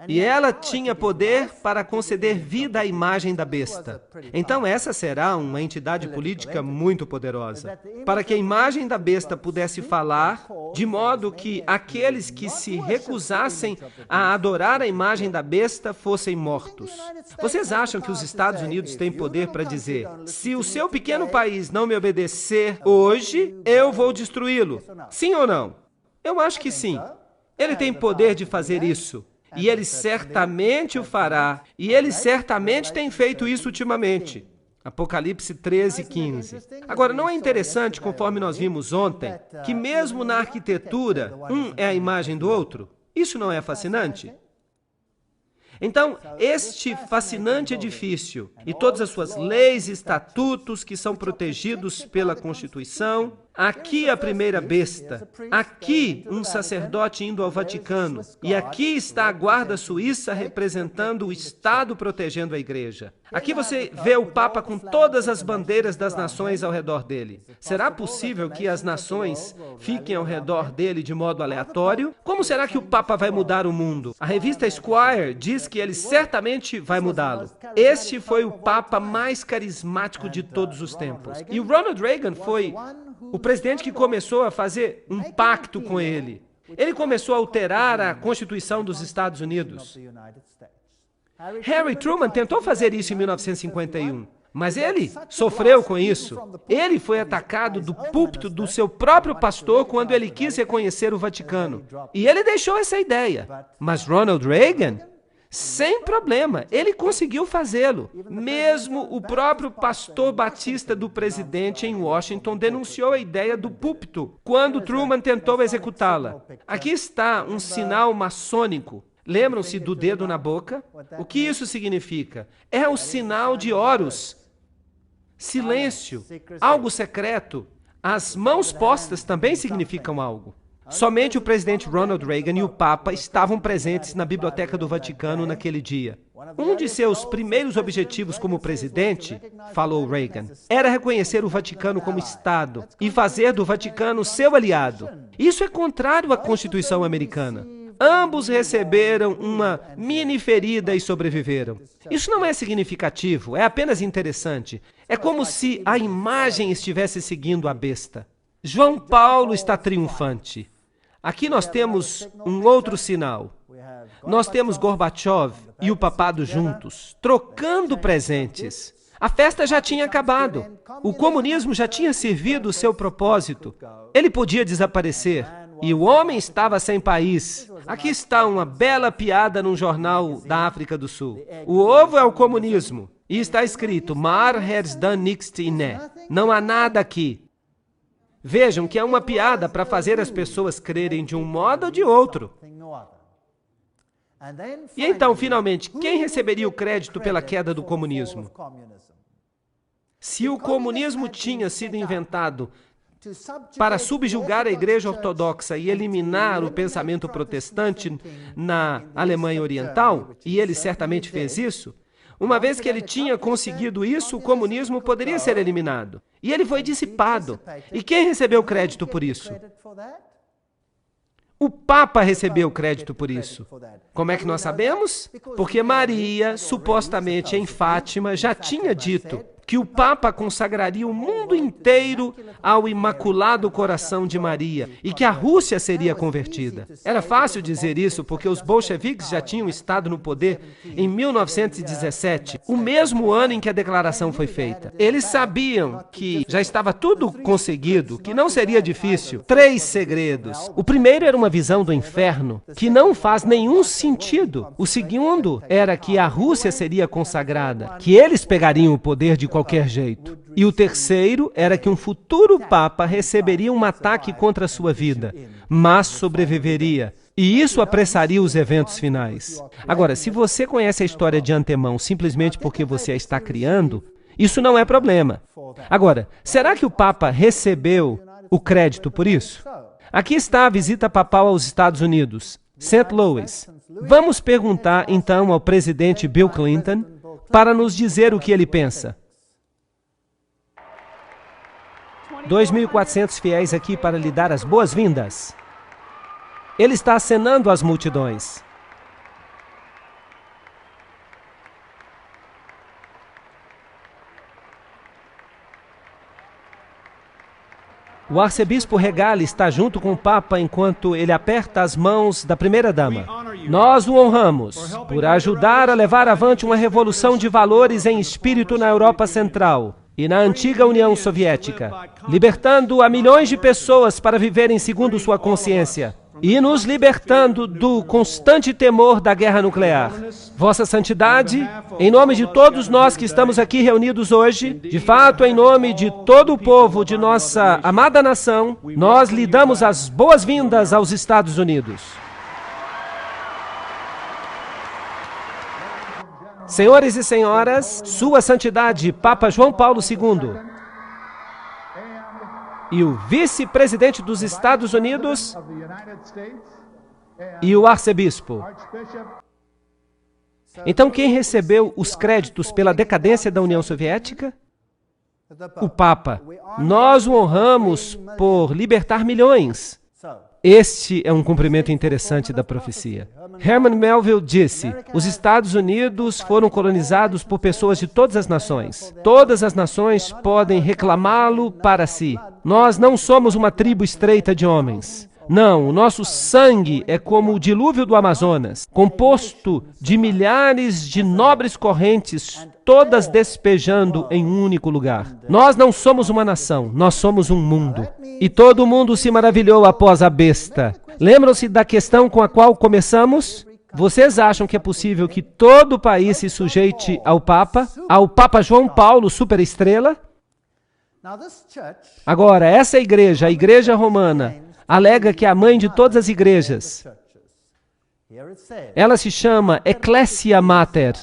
E ela tinha poder para conceder vida à imagem da besta. Então essa será uma entidade política muito poderosa, para que a imagem da besta pudesse falar, de modo que aqueles que se recusassem a adorar a imagem da besta fossem mortos. Vocês acham que os Estados Unidos têm poder para dizer, se o seu pequeno país não me obedecer hoje, eu vou destruí-lo? Sim ou não? Eu acho que sim. Ele tem poder de fazer isso. E ele certamente o fará. E ele certamente tem feito isso ultimamente. Apocalipse 13:15. Agora, não é interessante, conforme nós vimos ontem, que mesmo na arquitetura, um é a imagem do outro? Isso não é fascinante? Então, este fascinante edifício e todas as suas leis e estatutos que são protegidos pela Constituição, aqui a primeira besta, aqui um sacerdote indo ao Vaticano, e aqui está a guarda suíça representando o Estado protegendo a igreja. Aqui você vê o Papa com todas as bandeiras das nações ao redor dele. Será possível que as nações fiquem ao redor dele de modo aleatório? Como será que o Papa vai mudar o mundo? A revista Esquire diz que ele certamente vai mudá-lo. Este foi o Papa mais carismático de todos os tempos. E o Ronald Reagan foi o presidente que começou a fazer um pacto com ele. Ele começou a alterar a Constituição dos Estados Unidos. Harry Truman tentou fazer isso em 1951, mas ele sofreu com isso. Ele foi atacado do púlpito do seu próprio pastor quando ele quis reconhecer o Vaticano. E ele deixou essa ideia. Mas Ronald Reagan, sem problema, ele conseguiu fazê-lo. Mesmo o próprio pastor batista do presidente em Washington denunciou a ideia do púlpito quando Truman tentou executá-la. Aqui está um sinal maçônico. Lembram-se do dedo na boca? O que isso significa? É o sinal de Horus. Silêncio, algo secreto. As mãos postas também significam algo. Somente o presidente Ronald Reagan e o Papa estavam presentes na Biblioteca do Vaticano naquele dia. Um de seus primeiros objetivos como presidente, falou Reagan, era reconhecer o Vaticano como Estado e fazer do Vaticano seu aliado. Isso é contrário à Constituição americana. Ambos receberam uma mini ferida e sobreviveram. Isso não é significativo, é apenas interessante. É como se a imagem estivesse seguindo a besta. João Paulo está triunfante. Aqui nós temos um outro sinal. Nós temos Gorbachev e o papado juntos, trocando presentes. A festa já tinha acabado. O comunismo já tinha servido o seu propósito. Ele podia desaparecer. E o homem estava sem país. Aqui está uma bela piada num jornal da África do Sul. O ovo é o comunismo. E está escrito, Maar has done niks inne. Não há nada aqui. Vejam que é uma piada para fazer as pessoas crerem de um modo ou de outro. E então, finalmente, quem receberia o crédito pela queda do comunismo? Se o comunismo tinha sido inventado para subjugar a Igreja Ortodoxa e eliminar o pensamento protestante na Alemanha Oriental, e ele certamente fez isso, uma vez que ele tinha conseguido isso, o comunismo poderia ser eliminado. E ele foi dissipado. E quem recebeu crédito por isso? O Papa recebeu crédito por isso. Como é que nós sabemos? Porque Maria, supostamente em Fátima, já tinha dito que o Papa consagraria o mundo inteiro ao Imaculado Coração de Maria e que a Rússia seria convertida. Era fácil dizer isso porque os bolcheviques já tinham estado no poder em 1917, o mesmo ano em que a declaração foi feita. Eles sabiam que já estava tudo conseguido, que não seria difícil. 3 segredos. O primeiro era uma visão do inferno, que não faz nenhum sentido. O segundo era que a Rússia seria consagrada, que eles pegariam o poder de qualquer jeito. E o terceiro era que um futuro Papa receberia um ataque contra a sua vida, mas sobreviveria. E isso apressaria os eventos finais. Agora, se você conhece a história de antemão simplesmente porque você a está criando, isso não é problema. Agora, será que o Papa recebeu o crédito por isso? Aqui está a visita papal aos Estados Unidos, St. Louis. Vamos perguntar então ao presidente Bill Clinton para nos dizer o que ele pensa. 2.400 fiéis aqui para lhe dar as boas-vindas. Ele está acenando às multidões. O arcebispo Regali está junto com o Papa enquanto ele aperta as mãos da primeira-dama. Nós o honramos por ajudar a levar avante uma revolução de valores em espírito na Europa Central e na antiga União Soviética, libertando a milhões de pessoas para viverem segundo sua consciência e nos libertando do constante temor da guerra nuclear. Vossa Santidade, em nome de todos nós que estamos aqui reunidos hoje, de fato, em nome de todo o povo de nossa amada nação, nós lhe damos as boas-vindas aos Estados Unidos. Senhores e senhoras, Sua Santidade, Papa João Paulo II, e o vice-presidente dos Estados Unidos e o arcebispo. Então, quem recebeu os créditos pela decadência da União Soviética? O Papa. Nós o honramos por libertar milhões. Este é um cumprimento interessante da profecia. Herman Melville disse, os Estados Unidos foram colonizados por pessoas de todas as nações. Todas as nações podem reclamá-lo para si. Nós não somos uma tribo estreita de homens. Não, o nosso sangue é como o dilúvio do Amazonas, composto de milhares de nobres correntes, todas despejando em um único lugar. Nós não somos uma nação, nós somos um mundo. E todo mundo se maravilhou após a besta. Lembram-se da questão com a qual começamos? Vocês acham que é possível que todo o país se sujeite ao Papa João Paulo, superestrela? Agora, essa igreja, a Igreja Romana, alega que é a mãe de todas as igrejas. Ela se chama Ecclesia Mater,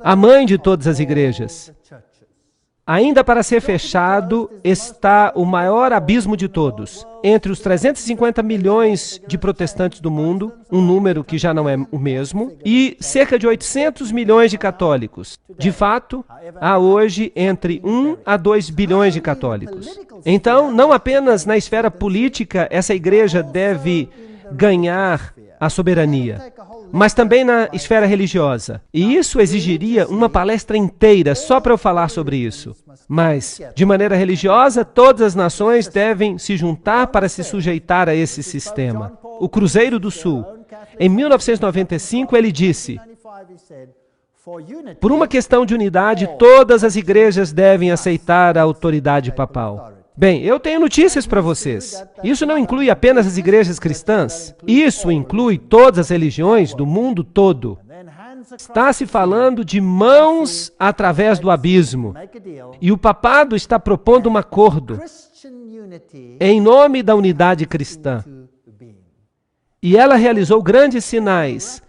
a mãe de todas as igrejas. Ainda para ser fechado está o maior abismo de todos. Entre os 350 milhões de protestantes do mundo, um número que já não é o mesmo, e cerca de 800 milhões de católicos. De fato, há hoje entre 1 a 2 bilhões de católicos. Então, não apenas na esfera política essa igreja deve ganhar a soberania, mas também na esfera religiosa. E isso exigiria uma palestra inteira só para eu falar sobre isso. Mas, de maneira religiosa, todas as nações devem se juntar para se sujeitar a esse sistema. O Cruzeiro do Sul, em 1995, ele disse, Por uma questão de unidade, todas as igrejas devem aceitar a autoridade papal. Bem, eu tenho notícias para vocês. Isso não inclui apenas as igrejas cristãs. Isso inclui todas as religiões do mundo todo. Está se falando de mãos através do abismo. E o papado está propondo um acordo em nome da unidade cristã. E ela realizou grandes sinais,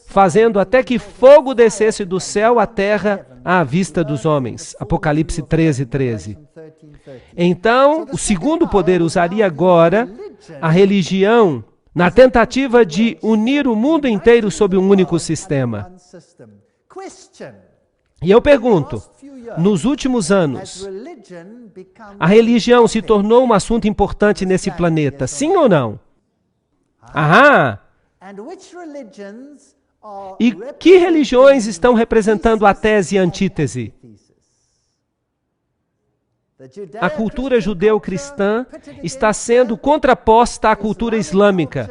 fazendo até que fogo descesse do céu à terra à vista dos homens. Apocalipse 13:13. Então, o segundo poder usaria agora a religião na tentativa de unir o mundo inteiro sob um único sistema. E eu pergunto, nos últimos anos, a religião se tornou um assunto importante nesse planeta, sim ou não? Aham! E que religiões estão representando a tese e a antítese? A cultura judeu-cristã está sendo contraposta à cultura islâmica.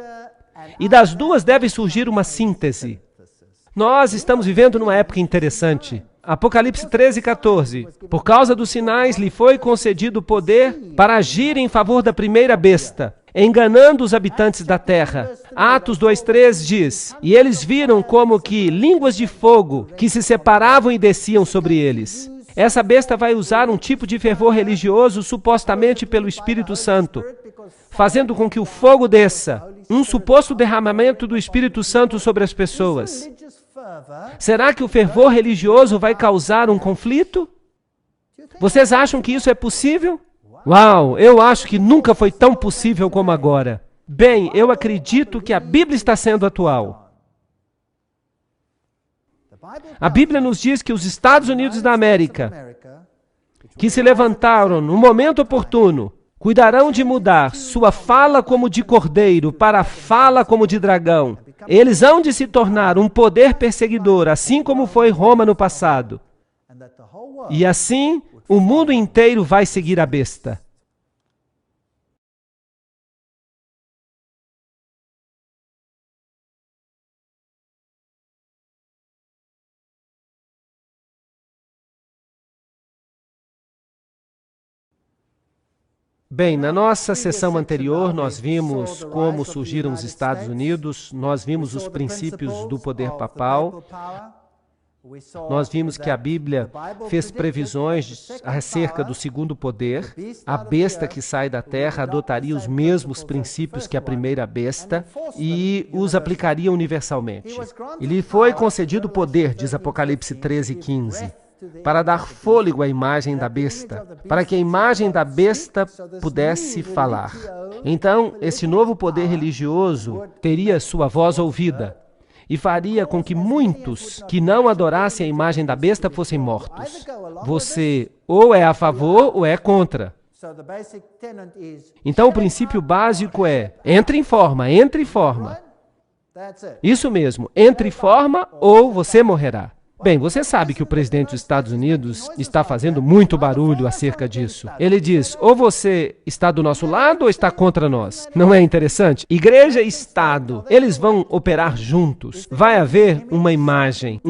E das duas deve surgir uma síntese. Nós estamos vivendo numa época interessante. Apocalipse 13:14. Por causa dos sinais lhe foi concedido poder para agir em favor da primeira besta, enganando os habitantes da terra. Atos 2:3 diz, e eles viram como que línguas de fogo que se separavam e desciam sobre eles. Essa besta vai usar um tipo de fervor religioso supostamente pelo Espírito Santo, fazendo com que o fogo desça, um suposto derramamento do Espírito Santo sobre as pessoas. Será que o fervor religioso vai causar um conflito? Vocês acham que isso é possível? Uau, eu acho que nunca foi tão possível como agora. Bem, eu acredito que a Bíblia está sendo atual. A Bíblia nos diz que os Estados Unidos da América, que se levantaram no momento oportuno, cuidarão de mudar sua fala como de cordeiro para a fala como de dragão. Eles hão de se tornar um poder perseguidor, assim como foi Roma no passado. E assim, o mundo inteiro vai seguir a besta. Bem, na nossa sessão anterior, nós vimos como surgiram os Estados Unidos, nós vimos os princípios do poder papal, nós vimos que a Bíblia fez previsões acerca do segundo poder. A besta que sai da terra adotaria os mesmos princípios que a primeira besta e os aplicaria universalmente. E lhe foi concedido poder, diz Apocalipse 13:15. Para dar fôlego à imagem da besta, para que a imagem da besta pudesse falar. Então, esse novo poder religioso teria sua voz ouvida e faria com que muitos que não adorassem a imagem da besta fossem mortos. Você ou é a favor ou é contra. Então, o princípio básico é, entre em forma, entre em forma. Isso mesmo, entre em forma ou você morrerá. Bem, você sabe que o presidente dos Estados Unidos está fazendo muito barulho acerca disso. Ele diz, ou você está do nosso lado ou está contra nós. Não é interessante? Igreja e Estado, eles vão operar juntos. Vai haver uma imagem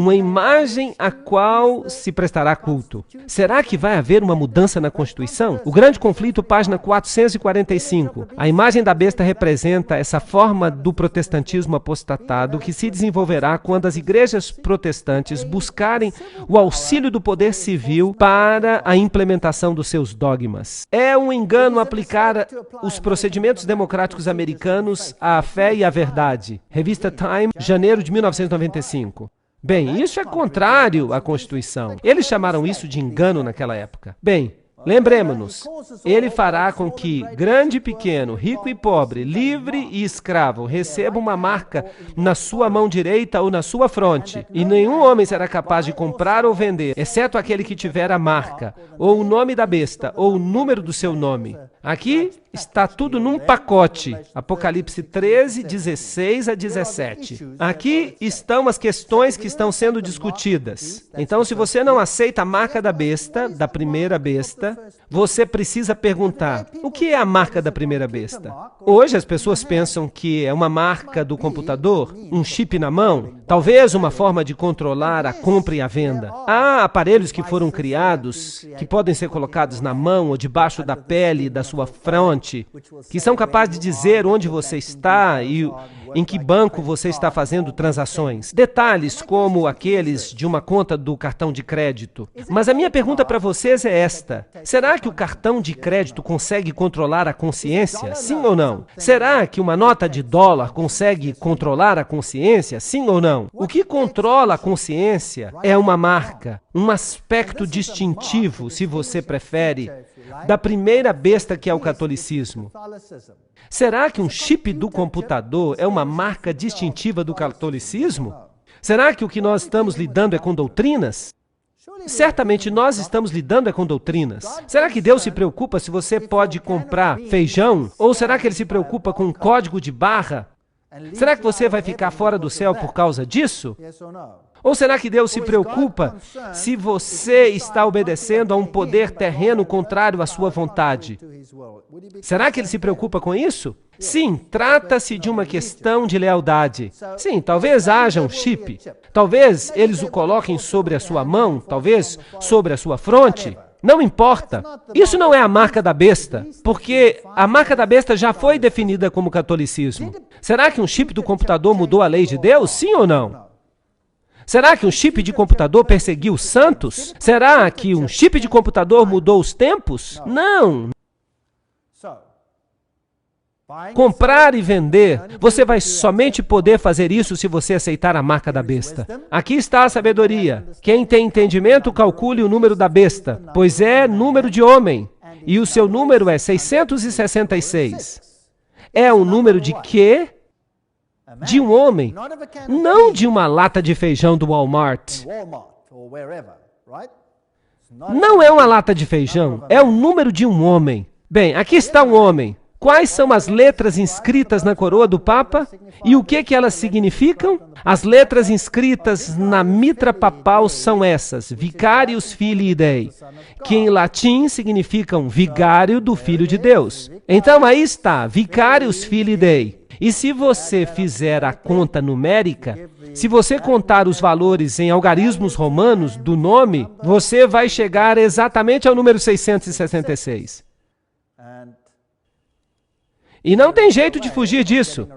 a qual se prestará culto. Será que vai haver uma mudança na Constituição? O Grande Conflito, página 445. A imagem da besta representa essa forma do protestantismo apostatado que se desenvolverá quando as igrejas protestantes buscarem o auxílio do poder civil para a implementação dos seus dogmas. É um engano aplicar os procedimentos democráticos americanos à fé e à verdade. Revista Time, janeiro de 1995. Bem, isso é contrário à Constituição. Eles chamaram isso de engano naquela época. Bem, lembremos-nos, ele fará com que grande e pequeno, rico e pobre, livre e escravo recebam uma marca na sua mão direita ou na sua fronte, e nenhum homem será capaz de comprar ou vender, exceto aquele que tiver a marca, ou o nome da besta, ou o número do seu nome. Aqui está tudo num pacote. Apocalipse 13, 16 a 17. Aqui estão as questões que estão sendo discutidas. Então, se você não aceita a marca da besta, da primeira besta, besta, você precisa perguntar, o que é a marca da primeira besta? Hoje as pessoas pensam que é uma marca do computador, um chip na mão, talvez uma forma de controlar a compra e a venda. Há aparelhos que foram criados, que podem ser colocados na mão ou debaixo da pele da sua fronte, que são capazes de dizer onde você está e em que banco você está fazendo transações. Detalhes como aqueles de uma conta do cartão de crédito. Mas a minha pergunta para vocês é esta. Será que o cartão de crédito consegue controlar a consciência? Sim ou não? Será que uma nota de dólar consegue controlar a consciência? Sim ou não? O que controla a consciência é uma marca, um aspecto distintivo, se você prefere, da primeira besta que é o catolicismo. Será que um chip do computador é uma marca distintiva do catolicismo? Será que o que nós estamos lidando é com doutrinas? Certamente nós estamos lidando com doutrinas. Será que Deus se preocupa se você pode comprar feijão? Ou será que Ele se preocupa com um código de barra? Será que você vai ficar fora do céu por causa disso? Ou será que Deus se preocupa se você está obedecendo a um poder terreno contrário à sua vontade? Será que Ele se preocupa com isso? Sim, trata-se de uma questão de lealdade. Sim, talvez haja um chip. Talvez eles o coloquem sobre a sua mão, talvez sobre a sua fronte. Não importa. Isso não é a marca da besta, porque a marca da besta já foi definida como catolicismo. Será que um chip do computador mudou a lei de Deus? Sim ou não? Será que um chip de computador perseguiu os santos? Será que um chip de computador mudou os tempos? Não. Comprar e vender, você vai somente poder fazer isso se você aceitar a marca da besta. Aqui está a sabedoria. Quem tem entendimento, calcule o número da besta, pois é número de homem, e o seu número é 666. É o número de quê? De um homem, não de uma lata de feijão do Walmart. Não é uma lata de feijão, é o número de um homem. Bem, aqui está um homem. Quais são as letras inscritas na coroa do Papa? E o que elas significam? As letras inscritas na mitra papal são essas, Vicarius Filii Dei, que em latim significam vigário do Filho de Deus. Então aí está, Vicarius Filii Dei. E se você fizer a conta numérica, se você contar os valores em algarismos romanos do nome, você vai chegar exatamente ao número 666. E não tem jeito de fugir disso.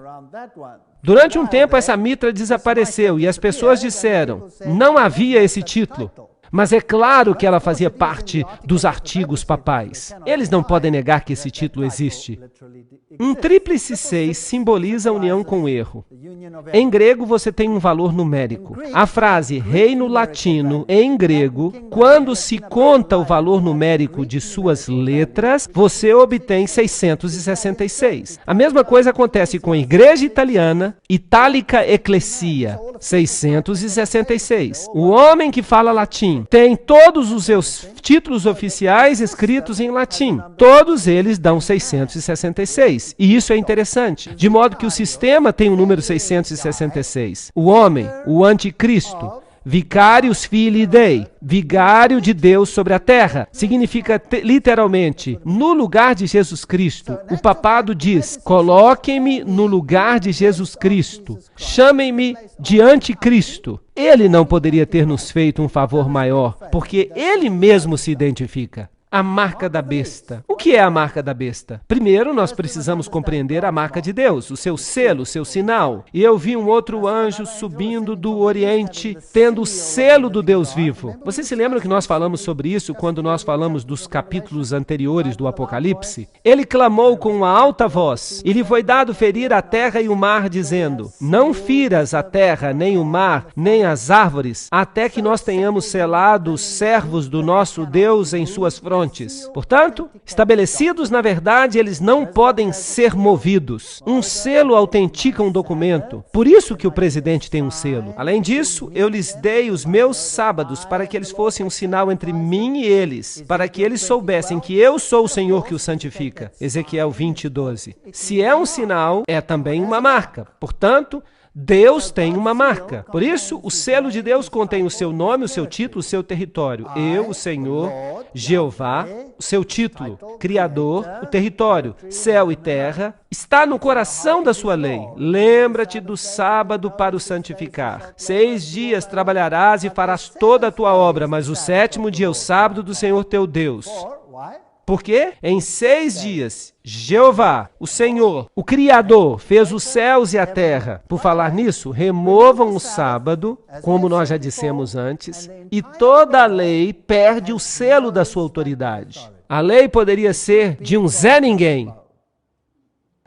Durante um tempo, essa mitra desapareceu e as pessoas disseram, não havia esse título. Mas é claro que ela fazia parte dos artigos papais. Eles não podem negar que esse título existe. Um tríplice 6 simboliza a união com o erro. Em grego, você tem um valor numérico. A frase reino latino, em grego, quando se conta o valor numérico de suas letras, você obtém 666. A mesma coisa acontece com a igreja italiana, Italica Ecclesia, 666. O homem que fala latim tem todos os seus títulos oficiais escritos em latim. Todos eles dão 666. E isso é interessante. De modo que o sistema tem o número 666. O homem, o anticristo, Vicarius Filii Dei, vigário de Deus sobre a terra, significa literalmente, no lugar de Jesus Cristo. O papado diz, coloquem-me no lugar de Jesus Cristo, chamem-me de anticristo. Ele não poderia ter nos feito um favor maior, porque ele mesmo se identifica. A marca da besta. O que é a marca da besta? Primeiro, nós precisamos compreender a marca de Deus, o seu selo, o seu sinal. E eu vi um outro anjo subindo do Oriente, tendo o selo do Deus vivo. Vocês se lembram que nós falamos sobre isso quando nós falamos dos capítulos anteriores do Apocalipse? Ele clamou com uma alta voz, e lhe foi dado ferir a terra e o mar, dizendo, não firas a terra, nem o mar, nem as árvores, até que nós tenhamos selado os servos do nosso Deus em suas frontes. Portanto, estabelecidos na verdade, eles não podem ser movidos. Um selo autentica um documento. Por isso que o presidente tem um selo. Além disso, eu lhes dei os meus sábados para que eles fossem um sinal entre mim e eles, para que eles soubessem que eu sou o Senhor que os santifica. Ezequiel 20:12. Se é um sinal, é também uma marca. Portanto, Deus tem uma marca. Por isso, o selo de Deus contém o seu nome, o seu título, o seu território. Eu, o Senhor, Jeová, o seu título, Criador, o território, céu e terra, está no coração da sua lei. Lembra-te do sábado para o santificar. 6 dias trabalharás e farás toda a tua obra, mas o 7º dia é o sábado do Senhor teu Deus. Porque em 6 dias, Jeová, o Senhor, o Criador, fez os céus e a terra. Por falar nisso, removam o sábado, como nós já dissemos antes, e toda a lei perde o selo da sua autoridade. A lei poderia ser de um Zé Ninguém,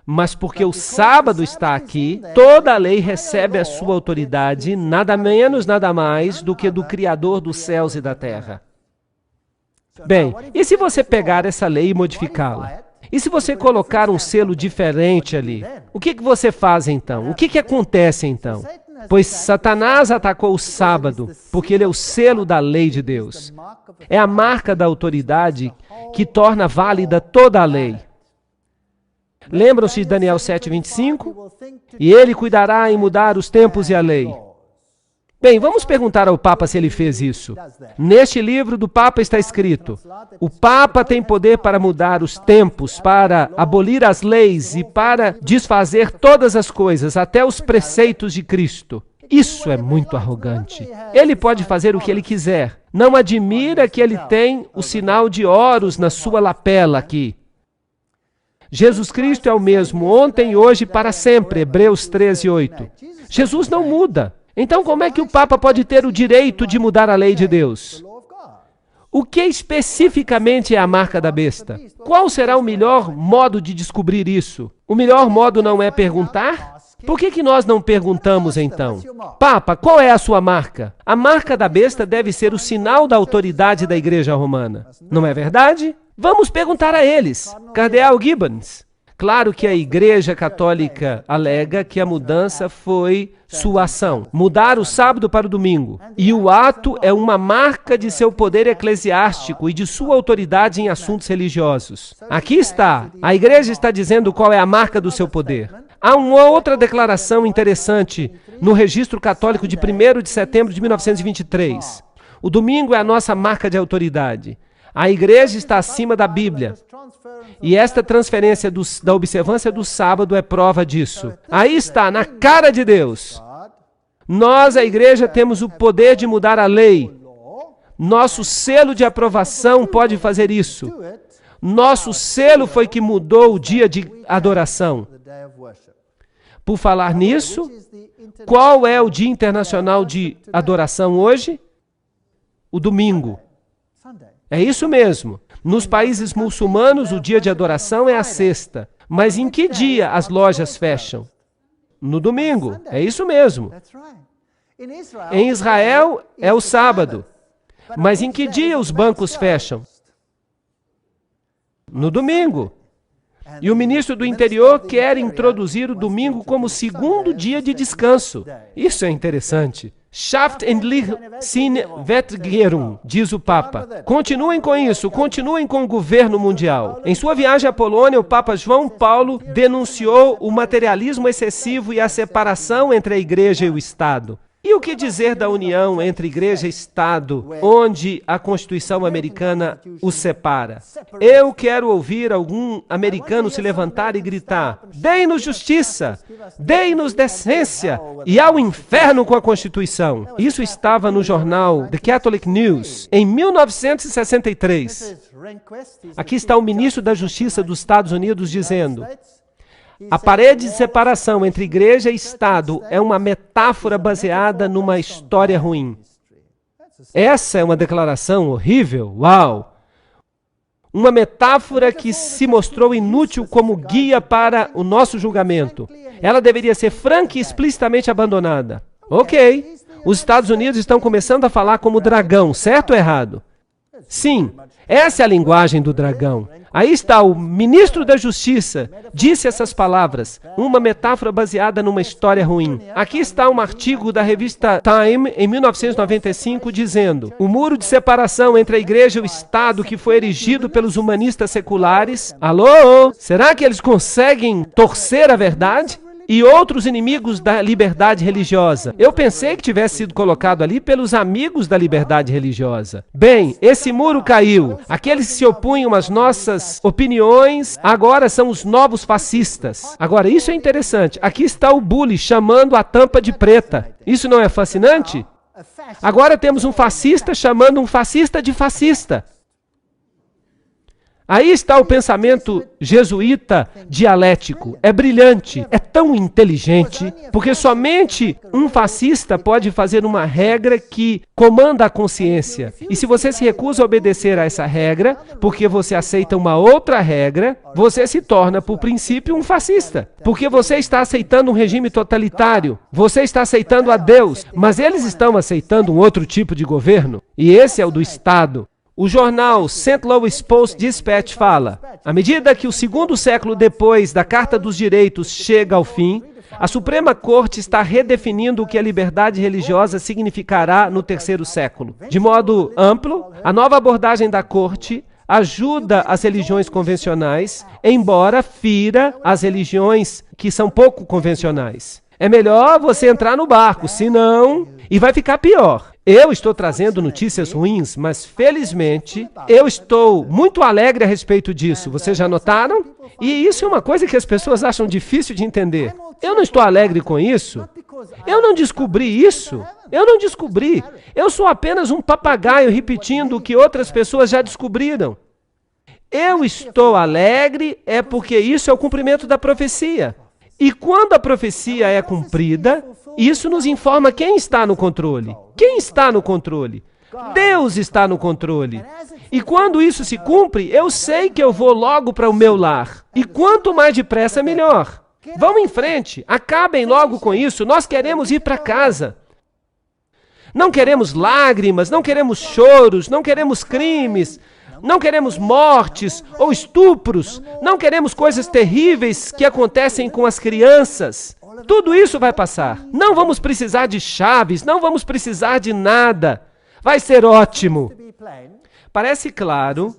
mas porque o sábado está aqui, toda a lei recebe a sua autoridade, nada menos, nada mais do que do Criador dos céus e da terra. Bem, e se você pegar essa lei e modificá-la? E se você colocar um selo diferente ali? O que você faz então? O que acontece então? Pois Satanás atacou o sábado, porque ele é o selo da lei de Deus. É a marca da autoridade que torna válida toda a lei. Lembram-se de Daniel 7:25? E ele cuidará em mudar os tempos e a lei. Bem, vamos perguntar ao Papa se ele fez isso. Neste livro do Papa está escrito: o Papa tem poder para mudar os tempos, para abolir as leis e para desfazer todas as coisas, até os preceitos de Cristo. Isso é muito arrogante. Ele pode fazer o que ele quiser. Não admira que ele tem o sinal de Horus na sua lapela aqui. Jesus Cristo é o mesmo ontem, hoje e para sempre, Hebreus 13:8. Jesus não muda. Então, como é que o Papa pode ter o direito de mudar a lei de Deus? O que especificamente é a marca da besta? Qual será o melhor modo de descobrir isso? O melhor modo não é perguntar? Por que nós não perguntamos então? Papa, qual é a sua marca? A marca da besta deve ser o sinal da autoridade da Igreja Romana. Não é verdade? Vamos perguntar a eles. Cardeal Gibbons. Claro que a Igreja Católica alega que a mudança foi sua ação. Mudar o sábado para o domingo. E o ato é uma marca de seu poder eclesiástico e de sua autoridade em assuntos religiosos. Aqui está. A Igreja está dizendo qual é a marca do seu poder. Há uma outra declaração interessante no registro católico de 1º de setembro de 1923. O domingo é a nossa marca de autoridade. A Igreja está acima da Bíblia. E esta transferência da observância do sábado é prova disso. Aí está, na cara de Deus. Nós, a Igreja, temos o poder de mudar a lei. Nosso selo de aprovação pode fazer isso. Nosso selo foi que mudou o dia de adoração. Por falar nisso, qual é o Dia Internacional de Adoração hoje? O domingo. É isso mesmo. Nos países muçulmanos, o dia de adoração é a sexta. Mas em que dia as lojas fecham? No domingo. É isso mesmo. Em Israel, é o sábado. Mas em que dia os bancos fecham? No domingo. E o ministro do Interior quer introduzir o domingo como segundo dia de descanso. Isso é interessante. Schafft endlich sin Weltregierung, diz o Papa. Continuem com isso, continuem com o governo mundial. Em sua viagem à Polônia, o Papa João Paulo denunciou o materialismo excessivo e a separação entre a Igreja e o Estado. E o que dizer da união entre Igreja e Estado, onde a Constituição americana os separa? Eu quero ouvir algum americano se levantar e gritar: deem-nos justiça, deem-nos decência e ao inferno com a Constituição. Isso estava no jornal The Catholic News, em 1963. Aqui está o ministro da Justiça dos Estados Unidos dizendo: a parede de separação entre Igreja e Estado é uma metáfora baseada numa história ruim. Essa é uma declaração horrível, uau! Uma metáfora que se mostrou inútil como guia para o nosso julgamento. Ela deveria ser franca e explicitamente abandonada. Ok, os Estados Unidos estão começando a falar como dragão, certo ou errado? Sim, essa é a linguagem do dragão. Aí está, o ministro da Justiça disse essas palavras, uma metáfora baseada numa história ruim. Aqui está um artigo da revista Time, em 1995, dizendo: o muro de separação entre a Igreja e o Estado que foi erigido pelos humanistas seculares. Alô? Será que eles conseguem torcer a verdade? e outros inimigos da liberdade religiosa. Eu pensei que tivesse sido colocado ali pelos amigos da liberdade religiosa. Bem, esse muro caiu. Aqueles que se opunham às nossas opiniões agora são os novos fascistas. Agora, isso é interessante. Aqui está o bully chamando a tampa de preta. Isso não é fascinante? Agora temos um fascista chamando um fascista de fascista. Aí está o pensamento jesuíta dialético. É brilhante, é tão inteligente, porque somente um fascista pode fazer uma regra que comanda a consciência. E se você se recusa a obedecer a essa regra, porque você aceita uma outra regra, você se torna, por princípio, um fascista. Porque você está aceitando um regime totalitário, você está aceitando a Deus, mas eles estão aceitando um outro tipo de governo, e esse é o do Estado. O jornal St. Louis Post-Dispatch fala: à medida que o segundo século depois da Carta dos Direitos chega ao fim, a Suprema Corte está redefinindo o que a liberdade religiosa significará no terceiro século. De modo amplo, a nova abordagem da Corte ajuda as religiões convencionais, embora fira as religiões que são pouco convencionais. É melhor você entrar no barco, senão... E vai ficar pior. Eu estou trazendo notícias ruins, mas felizmente eu estou muito alegre a respeito disso. Vocês já notaram? E isso é uma coisa que as pessoas acham difícil de entender. Eu não estou alegre com isso. Eu não descobri isso. Eu não descobri. Eu sou apenas um papagaio repetindo o que outras pessoas já descobriram. Eu estou alegre é porque isso é o cumprimento da profecia. E quando a profecia é cumprida, isso nos informa quem está no controle. Quem está no controle? Deus está no controle. E quando isso se cumpre, eu sei que eu vou logo para o meu lar. E quanto mais depressa, melhor. Vão em frente, acabem logo com isso. Nós queremos ir para casa. Não queremos lágrimas, não queremos choros, não queremos crimes. Não queremos mortes ou estupros, não queremos coisas terríveis que acontecem com as crianças. Tudo isso vai passar. Não vamos precisar de chaves, não vamos precisar de nada. Vai ser ótimo. Parece claro,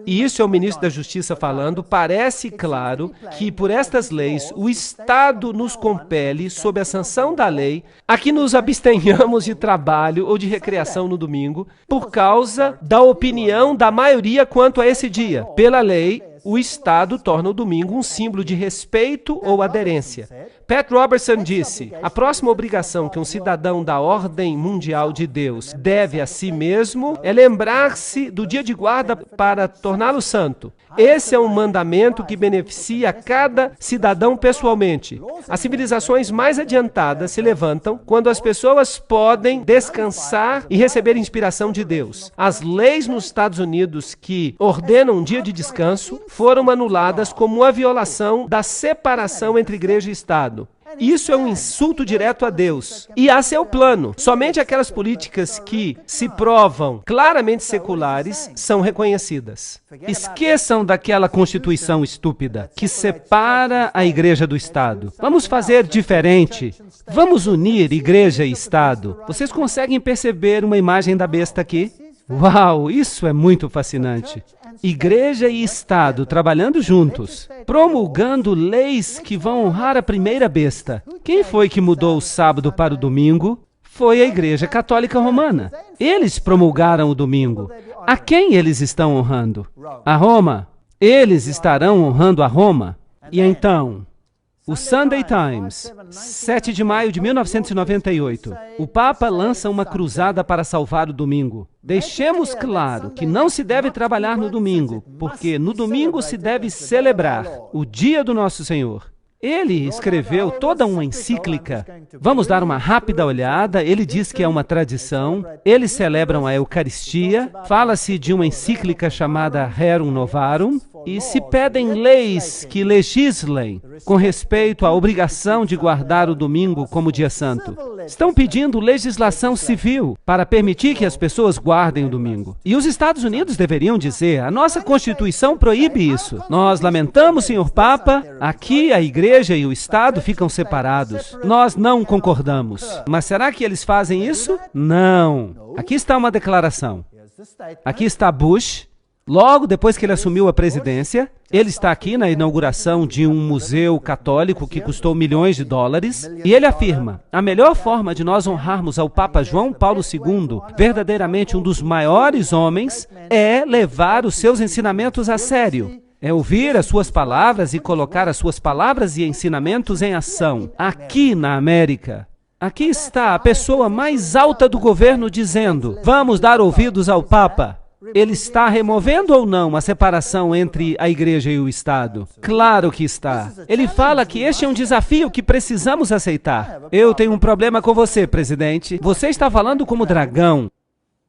e isso é o ministro da Justiça falando, parece claro que por estas leis o Estado nos compele, sob a sanção da lei, a que nos abstenhamos de trabalho ou de recreação no domingo, por causa da opinião da maioria quanto a esse dia. Pela lei, o Estado torna o domingo um símbolo de respeito ou aderência. Pat Robertson disse: a próxima obrigação que um cidadão da ordem mundial de Deus deve a si mesmo é lembrar-se do dia de guarda para torná-lo santo. Esse é um mandamento que beneficia cada cidadão pessoalmente. As civilizações mais adiantadas se levantam quando as pessoas podem descansar e receber inspiração de Deus. As leis nos Estados Unidos que ordenam um dia de descanso foram anuladas como uma violação da separação entre igreja e Estado. Isso é um insulto direto a Deus e a seu plano. Somente aquelas políticas que se provam claramente seculares são reconhecidas. Esqueçam daquela Constituição estúpida que separa a igreja do Estado. Vamos fazer diferente. Vamos unir igreja e Estado. Vocês conseguem perceber uma imagem da besta aqui? Uau, isso é muito fascinante. Igreja e Estado trabalhando juntos, promulgando leis que vão honrar a primeira besta. Quem foi que mudou o sábado para o domingo? Foi a Igreja Católica Romana. Eles promulgaram o domingo. A quem eles estão honrando? A Roma. Eles estarão honrando a Roma. E então, o Sunday Times, 7 de maio de 1998. O Papa lança uma cruzada para salvar o domingo. Deixemos claro que não se deve trabalhar no domingo, porque no domingo se deve celebrar o dia do nosso Senhor. Ele escreveu toda uma encíclica. Vamos dar uma rápida olhada. Ele diz que é uma tradição. Eles celebram a Eucaristia. Fala-se de uma encíclica chamada Rerum Novarum. E se pedem leis que legislem com respeito à obrigação de guardar o domingo como dia santo. Estão pedindo legislação civil para permitir que as pessoas guardem o domingo. E os Estados Unidos deveriam dizer: a nossa Constituição proíbe isso. Nós lamentamos, senhor Papa, aqui a igreja e o Estado ficam separados. Nós não concordamos. Mas será que eles fazem isso? Não. Aqui está uma declaração. Aqui está Bush. Logo depois que ele assumiu a presidência, ele está aqui na inauguração de um museu católico que custou milhões de dólares, e ele afirma: a melhor forma de nós honrarmos ao Papa João Paulo II, verdadeiramente um dos maiores homens, é levar os seus ensinamentos a sério. É ouvir as suas palavras e colocar as suas palavras e ensinamentos em ação, aqui na América. Aqui está a pessoa mais alta do governo dizendo: vamos dar ouvidos ao Papa. Ele está removendo ou não a separação entre a igreja e o Estado? Claro que está. Ele fala que este é um desafio que precisamos aceitar. Eu tenho um problema com você, presidente. Você está falando como dragão.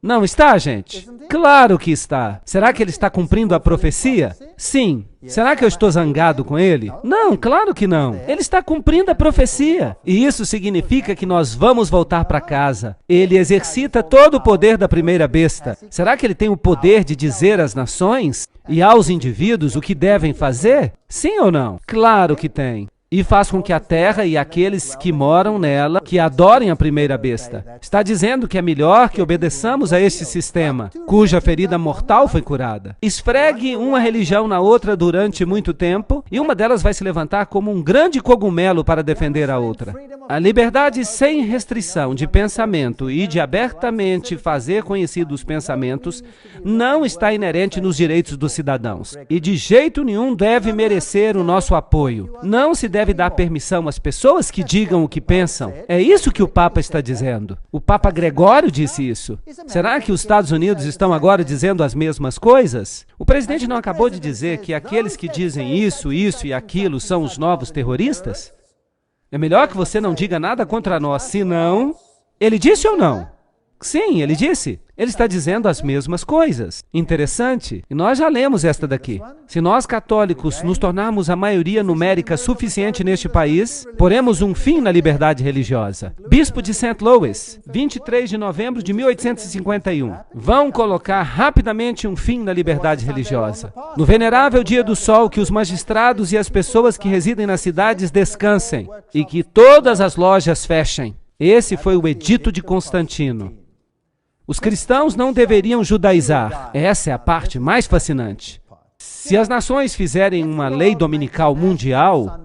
Não está, gente? Claro que está. Será que ele está cumprindo a profecia? Sim. Será que eu estou zangado com ele? Não, claro que não. Ele está cumprindo a profecia. E isso significa que nós vamos voltar para casa. Ele exercita todo o poder da primeira besta. Será que ele tem o poder de dizer às nações e aos indivíduos o que devem fazer? Sim ou não? Claro que tem. E faz com que a terra e aqueles que moram nela, que adorem a primeira besta. Está dizendo que é melhor que obedeçamos a este sistema, cuja ferida mortal foi curada. Esfregue uma religião na outra durante muito tempo, e uma delas vai se levantar como um grande cogumelo para defender a outra. A liberdade sem restrição de pensamento e de abertamente fazer conhecidos os pensamentos não está inerente nos direitos dos cidadãos. E de jeito nenhum deve merecer o nosso apoio. Não se deve dar permissão às pessoas que digam o que pensam. É isso que o Papa está dizendo. O Papa Gregório disse isso. Será que os Estados Unidos estão agora dizendo as mesmas coisas? O presidente não acabou de dizer que aqueles que dizem isso e aquilo são os novos terroristas? É melhor que você não diga nada contra nós, senão... Ele disse ou não? Sim, ele disse. Ele está dizendo as mesmas coisas. Interessante. E nós já lemos esta daqui. Se nós católicos nos tornarmos a maioria numérica suficiente neste país, poremos um fim na liberdade religiosa. Bispo de St. Louis, 23 de novembro de 1851. Vão colocar rapidamente um fim na liberdade religiosa. No venerável dia do sol, que os magistrados e as pessoas que residem nas cidades descansem e que todas as lojas fechem. Esse foi o edito de Constantino. Os cristãos não deveriam judaizar. Essa é a parte mais fascinante. Se as nações fizerem uma lei dominical mundial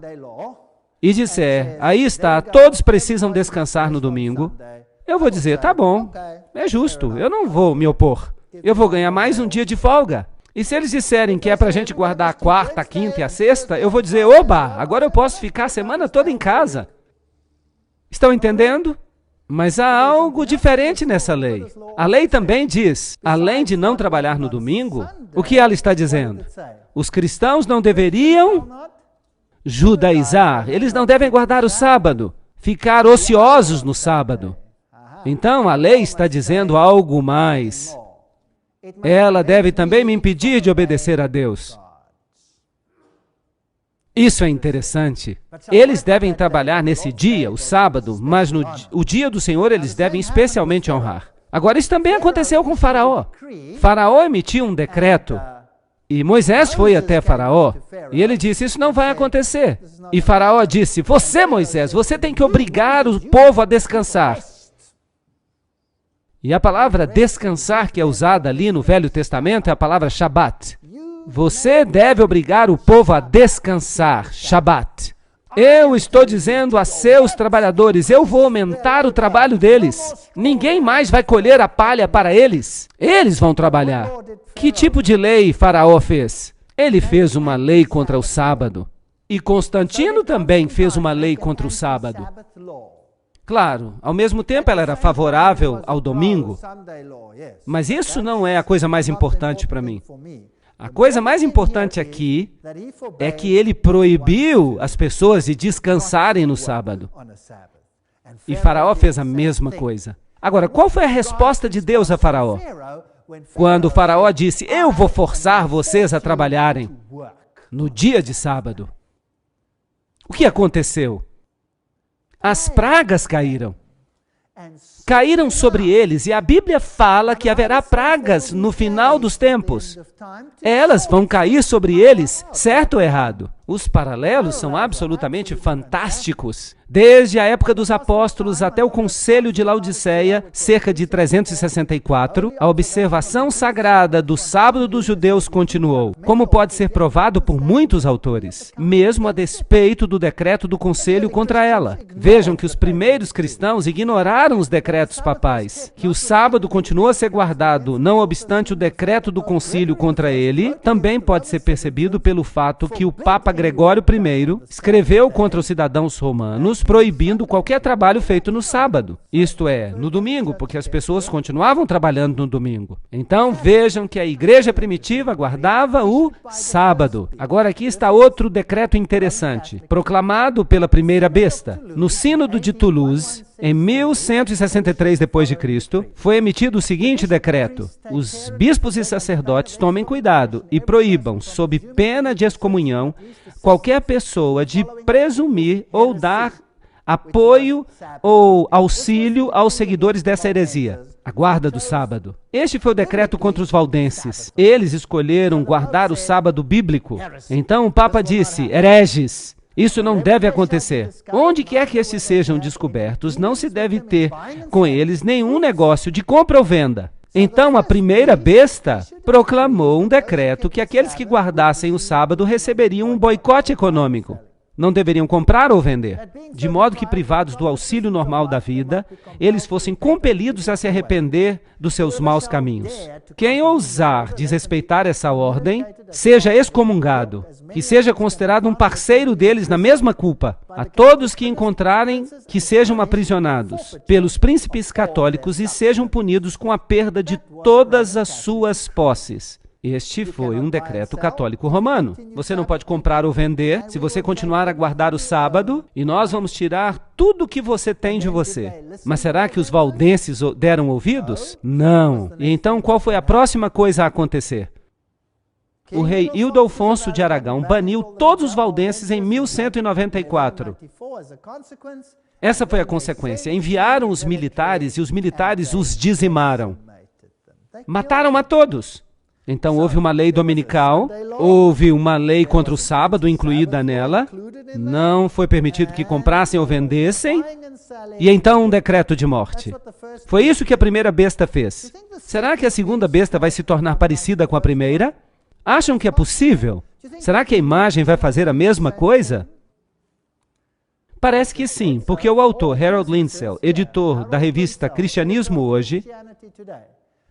e disser, aí está, todos precisam descansar no domingo, eu vou dizer, tá bom, é justo, eu não vou me opor. Eu vou ganhar mais um dia de folga. E se eles disserem que é para a gente guardar a quarta, a quinta e a sexta, eu vou dizer, oba, agora eu posso ficar a semana toda em casa. Estão entendendo? Mas há algo diferente nessa lei. A lei também diz, além de não trabalhar no domingo, o que ela está dizendo? Os cristãos não deveriam judaizar, eles não devem guardar o sábado, ficar ociosos no sábado. Então, a lei está dizendo algo mais. Ela deve também me impedir de obedecer a Deus. Isso é interessante. Eles devem trabalhar nesse dia, o sábado, mas o dia do Senhor eles devem especialmente honrar. Agora, isso também aconteceu com Faraó. Faraó emitiu um decreto e Moisés foi até Faraó e ele disse, isso não vai acontecer. E Faraó disse, você, Moisés, você tem que obrigar o povo a descansar. E a palavra descansar que é usada ali no Velho Testamento é a palavra Shabat. Você deve obrigar o povo a descansar, Shabat. Eu estou dizendo a seus trabalhadores, eu vou aumentar o trabalho deles. Ninguém mais vai colher a palha para eles. Eles vão trabalhar. Que tipo de lei Faraó fez? Ele fez uma lei contra o sábado. E Constantino também fez uma lei contra o sábado. Claro, ao mesmo tempo ela era favorável ao domingo. Mas isso não é a coisa mais importante para mim. A coisa mais importante aqui é que ele proibiu as pessoas de descansarem no sábado. E Faraó fez a mesma coisa. Agora, qual foi a resposta de Deus a Faraó? Quando Faraó disse, eu vou forçar vocês a trabalharem no dia de sábado. O que aconteceu? As pragas caíram. Caíram sobre eles, e a Bíblia fala que haverá pragas no final dos tempos. Elas vão cair sobre eles, certo ou errado? Os paralelos são absolutamente fantásticos. Desde a época dos apóstolos até o Concílio de Laodiceia, cerca de 364, a observação sagrada do sábado dos judeus continuou, como pode ser provado por muitos autores, mesmo a despeito do decreto do concílio contra ela. Vejam que os primeiros cristãos ignoraram os decretos papais, que o sábado continuou a ser guardado, não obstante o decreto do concílio contra ele, também pode ser percebido pelo fato que o Papa Gregório I escreveu contra os cidadãos romanos, proibindo qualquer trabalho feito no sábado. Isto é, no domingo, porque as pessoas continuavam trabalhando no domingo. Então, vejam que a igreja primitiva guardava o sábado. Agora, aqui está outro decreto interessante, proclamado pela primeira besta. No Sínodo de Toulouse, em 1163 d.C., foi emitido o seguinte decreto: os bispos e sacerdotes tomem cuidado e proíbam, sob pena de excomunhão, qualquer pessoa de presumir ou dar apoio ou auxílio aos seguidores dessa heresia, a guarda do sábado. Este foi o decreto contra os valdenses. Eles escolheram guardar o sábado bíblico. Então o Papa disse: hereges, isso não deve acontecer. Onde quer que estes sejam descobertos, não se deve ter com eles nenhum negócio de compra ou venda. Então a primeira besta proclamou um decreto que aqueles que guardassem o sábado receberiam um boicote econômico. Não deveriam comprar ou vender, de modo que, privados do auxílio normal da vida, eles fossem compelidos a se arrepender dos seus maus caminhos. Quem ousar desrespeitar essa ordem, seja excomungado, que seja considerado um parceiro deles na mesma culpa. A todos que encontrarem, que sejam aprisionados pelos príncipes católicos e sejam punidos com a perda de todas as suas posses. Este foi um decreto católico romano. Você não pode comprar ou vender se você continuar a guardar o sábado, e nós vamos tirar tudo o que você tem de você. Mas será que os valdenses deram ouvidos? Não. E então qual foi a próxima coisa a acontecer? O rei Ildolfonso de Aragão baniu todos os valdenses em 1194. Essa foi a consequência. Enviaram os militares e os militares os dizimaram. Mataram a todos. Então houve uma lei dominical, houve uma lei contra o sábado incluída nela, não foi permitido que comprassem ou vendessem, e então um decreto de morte. Foi isso que a primeira besta fez. Será que a segunda besta vai se tornar parecida com a primeira? Acham que é possível? Será que a imagem vai fazer a mesma coisa? Parece que sim, porque o autor Harold Lindsell, editor da revista Cristianismo Hoje,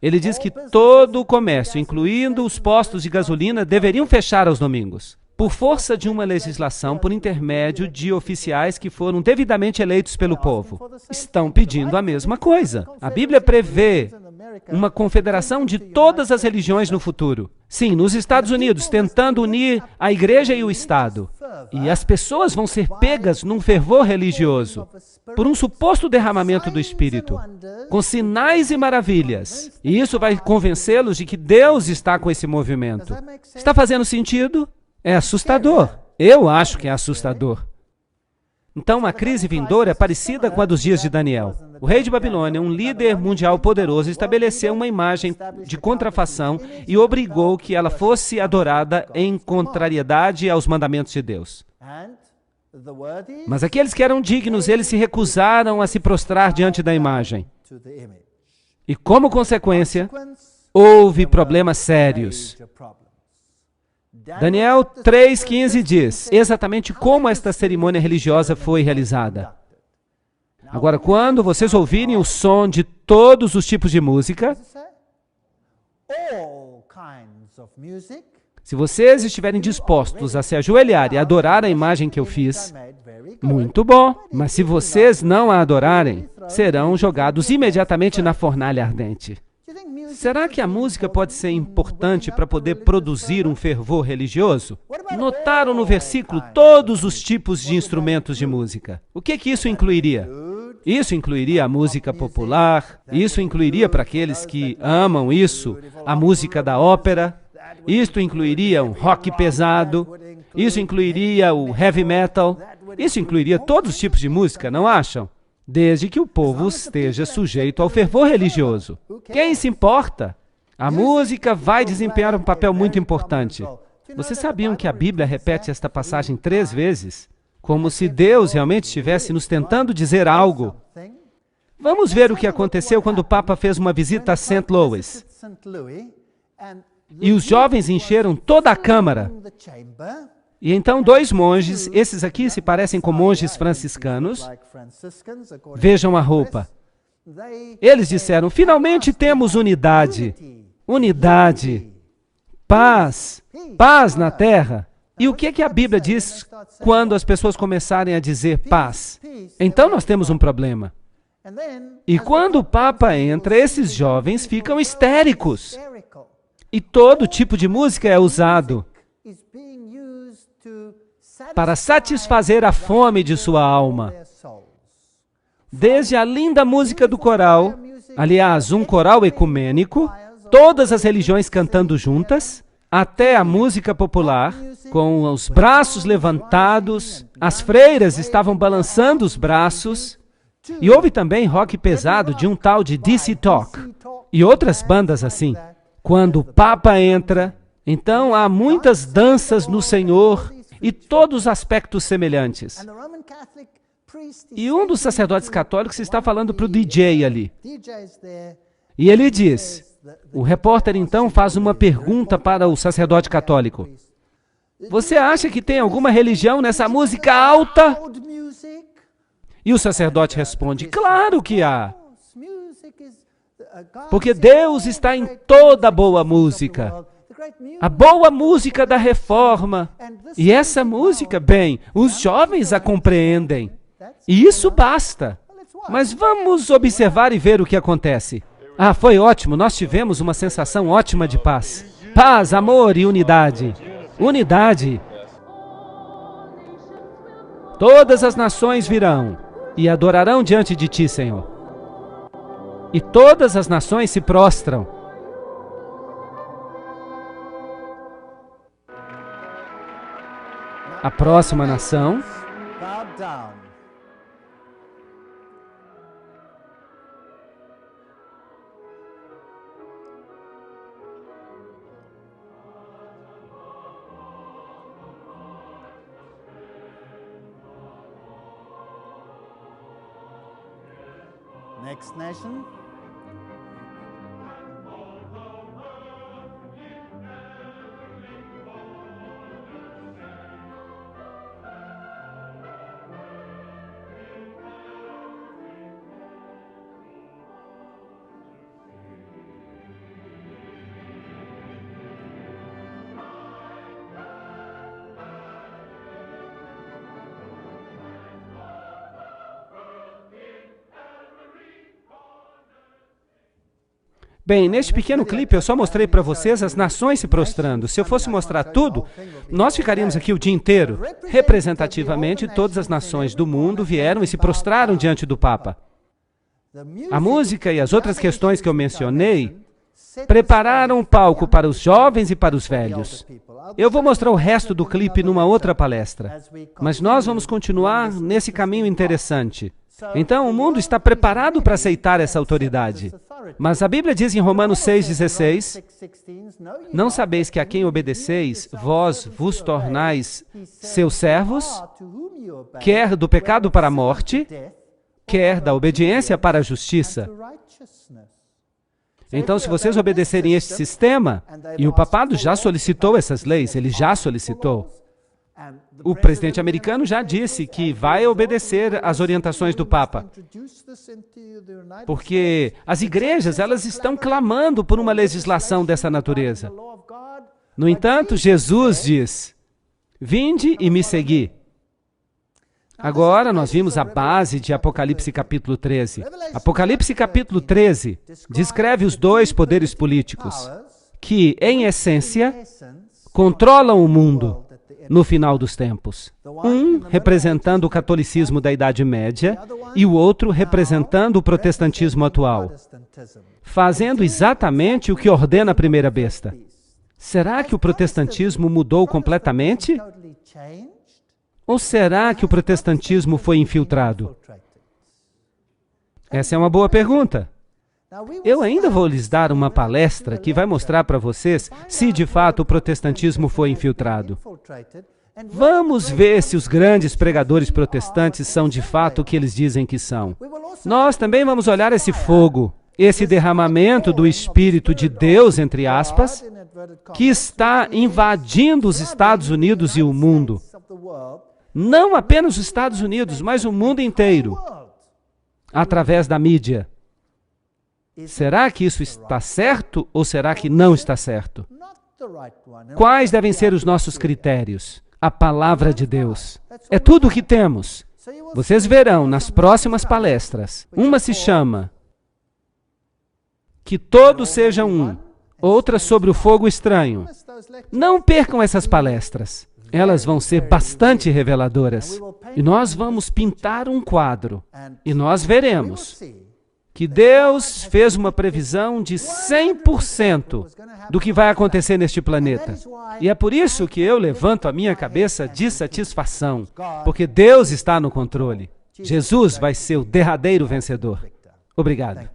ele diz que todo o comércio, incluindo os postos de gasolina, deveriam fechar aos domingos, por força de uma legislação por intermédio de oficiais que foram devidamente eleitos pelo povo. Estão pedindo a mesma coisa. A Bíblia prevê uma confederação de todas as religiões no futuro. Sim, nos Estados Unidos, tentando unir a igreja e o Estado. E as pessoas vão ser pegas num fervor religioso, por um suposto derramamento do Espírito, com sinais e maravilhas. E isso vai convencê-los de que Deus está com esse movimento. Está fazendo sentido? É assustador. Eu acho que é assustador. Então, uma crise vindoura é parecida com a dos dias de Daniel. O rei de Babilônia, um líder mundial poderoso, estabeleceu uma imagem de contrafação e obrigou que ela fosse adorada em contrariedade aos mandamentos de Deus. Mas aqueles que eram dignos, eles se recusaram a se prostrar diante da imagem. E como consequência, houve problemas sérios. Daniel 3,15 diz exatamente como esta cerimônia religiosa foi realizada. Agora, quando vocês ouvirem o som de todos os tipos de música, se vocês estiverem dispostos a se ajoelhar e adorar a imagem que eu fiz, muito bom. Mas se vocês não a adorarem, serão jogados imediatamente na fornalha ardente. Será que a música pode ser importante para poder produzir um fervor religioso? Notaram no versículo todos os tipos de instrumentos de música. O que isso incluiria? Isso incluiria a música popular, isso incluiria, para aqueles que amam isso, a música da ópera, isso incluiria um rock pesado, isso incluiria o heavy metal, isso incluiria todos os tipos de música, não acham? Desde que o povo esteja sujeito ao fervor religioso. Quem se importa? A música vai desempenhar um papel muito importante. Vocês sabiam que a Bíblia repete esta passagem 3 vezes? como se Deus realmente estivesse nos tentando dizer algo. Vamos ver o que aconteceu quando o Papa fez uma visita a St. Louis. E os jovens encheram toda a câmara. E então 2 monges, esses aqui se parecem com monges franciscanos, vejam a roupa. Eles disseram, finalmente temos unidade, unidade, paz, paz na terra. E o que é que a Bíblia diz quando as pessoas começarem a dizer paz? Então nós temos um problema. E quando o Papa entra, esses jovens ficam histéricos. E todo tipo de música é usado para satisfazer a fome de sua alma. Desde a linda música do coral, aliás, um coral ecumênico, todas as religiões cantando juntas, até a música popular, com os braços levantados, as freiras estavam balançando os braços, e houve também rock pesado de um tal de DC Talk, e outras bandas assim. Quando o Papa entra, então há muitas danças no Senhor e todos os aspectos semelhantes. E um dos sacerdotes católicos está falando para o DJ ali. E ele diz, o repórter então faz uma pergunta para o sacerdote católico. Você acha que tem alguma religião nessa música alta? E o sacerdote responde, claro que há. Porque Deus está em toda boa música. A boa música da reforma. E essa música, bem, os jovens a compreendem. E isso basta. Mas vamos observar e ver o que acontece. Ah, foi ótimo. Nós tivemos uma sensação ótima de paz. Paz, amor e unidade. Unidade. Todas as nações virão e adorarão diante de ti, Senhor. E todas as nações se prostram. A próxima nação. Next nation. Bem, neste pequeno clipe eu só mostrei para vocês as nações se prostrando. Se eu fosse mostrar tudo, nós ficaríamos aqui o dia inteiro. Representativamente, todas as nações do mundo vieram e se prostraram diante do Papa. A música e as outras questões que eu mencionei prepararam o palco para os jovens e para os velhos. Eu vou mostrar o resto do clipe numa outra palestra. Mas nós vamos continuar nesse caminho interessante. Então, o mundo está preparado para aceitar essa autoridade. Mas a Bíblia diz em Romanos 6,16, não sabeis que a quem obedeceis, vós vos tornais seus servos, quer do pecado para a morte, quer da obediência para a justiça. Então, se vocês obedecerem este sistema, e o papado já solicitou essas leis, ele já solicitou. O presidente americano já disse que vai obedecer às orientações do Papa. Porque as igrejas, elas estão clamando por uma legislação dessa natureza. No entanto, Jesus diz, vinde e me segui. Agora nós vimos a base de Apocalipse capítulo 13. Apocalipse capítulo 13 descreve os 2 poderes políticos que, em essência, controlam o mundo no final dos tempos. Um representando o catolicismo da Idade Média e o outro representando o protestantismo atual, fazendo exatamente o que ordena a primeira besta. Será que o protestantismo mudou completamente? Ou será que o protestantismo foi infiltrado? Essa é uma boa pergunta. Eu ainda vou lhes dar uma palestra que vai mostrar para vocês se de fato o protestantismo foi infiltrado. Vamos ver se os grandes pregadores protestantes são de fato o que eles dizem que são. Nós também vamos olhar esse fogo, esse derramamento do Espírito de Deus, entre aspas, que está invadindo os Estados Unidos e o mundo. Não apenas os Estados Unidos, mas o mundo inteiro, através da mídia. Será que isso está certo ou será que não está certo? Quais devem ser os nossos critérios? A palavra de Deus. É tudo o que temos. Vocês verão nas próximas palestras. Uma se chama Que Todos Sejam Um. Outra sobre o fogo estranho. Não percam essas palestras. Elas vão ser bastante reveladoras. E nós vamos pintar um quadro. E nós veremos que Deus fez uma previsão de 100% do que vai acontecer neste planeta. E é por isso que eu levanto a minha cabeça de satisfação, porque Deus está no controle. Jesus vai ser o derradeiro vencedor. Obrigado.